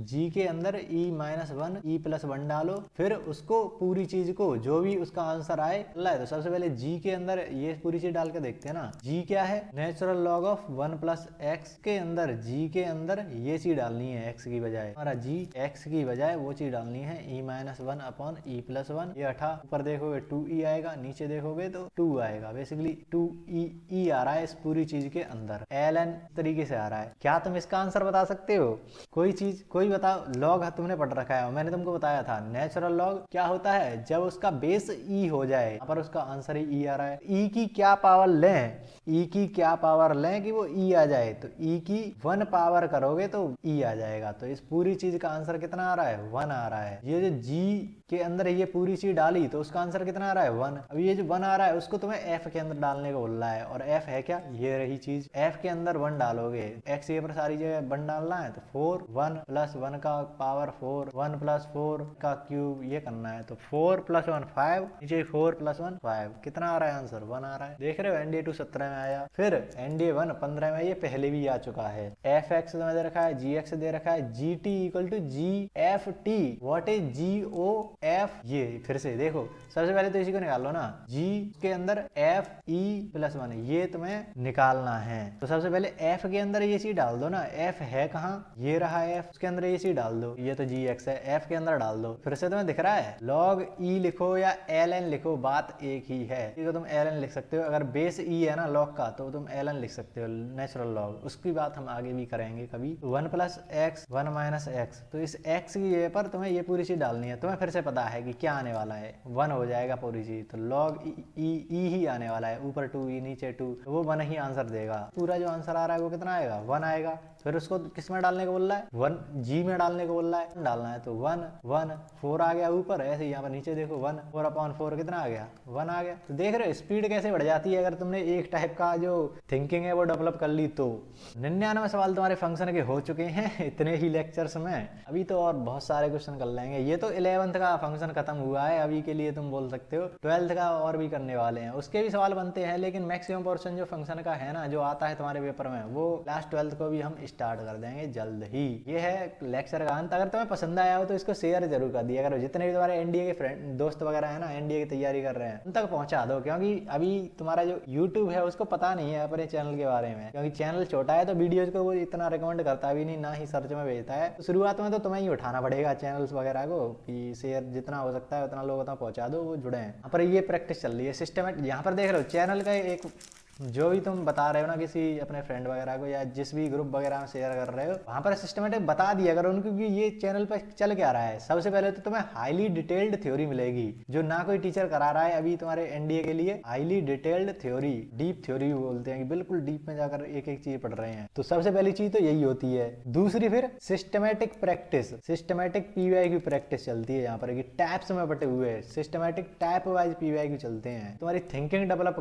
g के अंदर e - 1 e + 1 डालो, फिर उसको पूरी चीज को जो भी उसका आंसर आए है, तो सबसे पहले g के अंदर ये पूरी चीज डाल के देखते हैं ना। g क्या है, नेचुरल लॉग ऑफ 1 + x के अंदर g के अंदर ये चीज डालनी है, x की बजाय हमारा g x की बजाय वो चीज डालनी है e - 1/e + 1, ये हटा, ऊपर देखोगे 2e आएगा, नीचे देखोगे तो 2 आएगा, बेसिकली 2e आ रहा है इस पूरी चीज के अंदर, ln तरीके से आ रहा है। क्या तुम इसका आंसर बता सकते हो, कोई बताओ। लॉग तुमने पढ़ रखा है, मैंने तुमको बताया था नेचुरल लॉग क्या होता है, जब उसका बेस e हो जाए, यहाँ पर उसका आंसर ही e आ रहा है। e की क्या पावर लें, ई की क्या पावर लें कि वो ई आ जाए, तो ई की 1 पावर करोगे तो ई आ जाएगा। तो इस पूरी चीज का आंसर कितना आ रहा है, 1 आ रहा है। ये जो जी के अंदर ये पूरी चीज डाली तो उसका आंसर कितना आ रहा है, 1। अब ये जो 1 आ रहा है उसको तुम्हें एफ के अंदर डालने को बोल रहा है, और एफ है क्या, ये रही चीज। एफ के अंदर 1 डालोगे, एक्स ये पर सारी जगह 1 डालना है, तो 4 1 प्लस 1 का पावर 4, 1 प्लस 4 का क्यूब ये करना है, तो 4 प्लस 1 5, नीचे 4 प्लस 1 5, कितना आ रहा है आंसर, 1 आ रहा है। देख रहे हो एनडीए 2 17 में आया, फिर एनडीए 1 15 में, ये पहले भी आ चुका है। एफ एक्स दे रखा है, जी एक्स दे रखा है, G T equal to G F T. What is G O F, ये फिर से देखो, सबसे पहले तो इसी को निकाल लो ना, जी के अंदर एफ ई प्लस 1 ये तुम्हें निकालना है। तो सबसे पहले एफ के अंदर ये चीज डाल दो ना, एफ है कहाँ, ये रहा एफ, उसके अंदर ये चीज डाल दो, ये तो जी एक्स है, एफ के अंदर डाल दो। फिर से तुम्हें दिख रहा है, लॉग ई लिखो या एल एन लिखो, बात एक ही है। तो तुम एल एन लिख सकते हो, अगर बेस ई है ना लॉग का तो तुम एल एन लिख सकते हो, नेचुरल लॉग, उसकी बात हम आगे भी करेंगे कभी। 1 प्लस एक्स 1 माइनस एक्स, तो इस एक्स की ये पर तुम्हें ये पूरी चीज डालनी है। तुम्हें फिर से पता है कि क्या आने वाला है, 1 हो जाएगा पूरी चीज, तो लॉग ई ही आने वाला है, ऊपर 2 ई नीचे 2, तो वो 1 ही आंसर देगा। पूरा जो आंसर आ रहा है वो कितना आएगा, 1 आएगा। फिर उसको किस में डालने को बोल रहा है, 1 जी में डालने को बोल रहा है, डालना है, तो 1 1 4 आ गया ऊपर, ऐसे यहाँ पर नीचे देखो 1 4/4 कितना आ गया, 1 आ गया। तो देख रहे हो स्पीड कैसे बढ़ जाती है अगर तुमने एक टाइप का जो थिंकिंग है वो डेवलप कर ली तो। 99 सवाल तुम्हारे फंक्शन के हो चुके हैं इतने ही लेक्चर्स में, अभी तो और बहुत सारे क्वेश्चन कर लेंगे। ये तो 11th का फंक्शन खत्म हुआ है अभी के लिए, तुम बोल सकते हो 12th का और भी करने वाले हैं, उसके भी सवाल बनते हैं, लेकिन मैक्सिमम पोर्शन जो फंक्शन का है ना, जो आता है तुम्हारे पेपर में, वो लास्ट 12th को भी हम स्टार्ट कर देंगे जल्द ही। ये है लेक्चर का अंत। अगर तुम्हें पसंद आया हो तो इसको शेयर जरूर कर दिया करो, जितने भी तुम्हारे एनडीए के फ्रेंड दोस्त वगैरह है ना, एनडीए की तैयारी कर रहे हैं, उन तक पहुंचा दो, क्योंकि अभी तुम्हारा जो यूट्यूब है उसको पता नहीं है अपने चैनल के बारे में, क्योंकि चैनल छोटा है तो वीडियोज को वो इतना रिकमेंड करता भी नहीं, ना ही सर्च में भेजता है। तो शुरुआत में तो तुम्हें ही उठाना पड़ेगा चैनल्स वगैरह को, कि शेयर जितना हो सकता है उतना लोगों तक पहुंचा दो, वो जुड़े हैं। यहाँ पर ये प्रैक्टिस चल रही है सिस्टमेटिक। यहाँ पर देख रहे हो चैनल का एक, जो भी तुम बता रहे हो ना किसी अपने फ्रेंड वगैरह को, या जिस भी ग्रुप वगैरह में शेयर कर रहे हो, वहां पर सिस्टमेटिक बता दिया अगर उनको कि ये चैनल पर चल क्या रहा है। सबसे पहले तो तुम्हें हाईली डिटेल्ड थ्योरी मिलेगी, जो ना कोई टीचर करा रहा है अभी तुम्हारे एनडीए के लिए। Highly detailed theory, deep theory बोलते हैं, कि बिल्कुल डीप में जाकर एक एक चीज पढ़ रहे हैं। तो सबसे पहली चीज तो यही होती है। दूसरी फिर systematic practice, systematic PYQ practice चलती है यहाँ पर, टैप्स में बटे हुए सिस्टमेटिक टैप वाइज पीवाईक्यू चलते हैं, तुम्हारी थिंकिंग डेवलप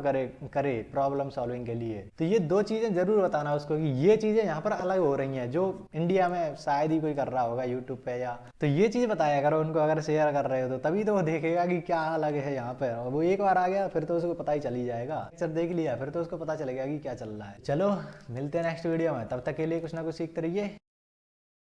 करे प्रॉब्लम सॉल्विंग के लिए। तो ये 2 चीजें जरूर बताना उसको कि ये चीजें यहाँ पर अलग हो रही हैं, जो इंडिया में शायद ही कोई कर रहा होगा यूट्यूब पे, या तो ये चीज बताया करो उनको अगर शेयर कर रहे हो तो, तभी तो वो देखेगा कि क्या अलग है यहाँ पर। और वो एक बार आ गया फिर तो उसको पता ही चली जाएगा, लेक्चर देख लिया फिर तो उसको पता चलेगा कि क्या चल रहा है। चलो मिलते हैं नेक्स्ट वीडियो में, तब तक के लिए कुछ ना कुछ सीखते रहिए।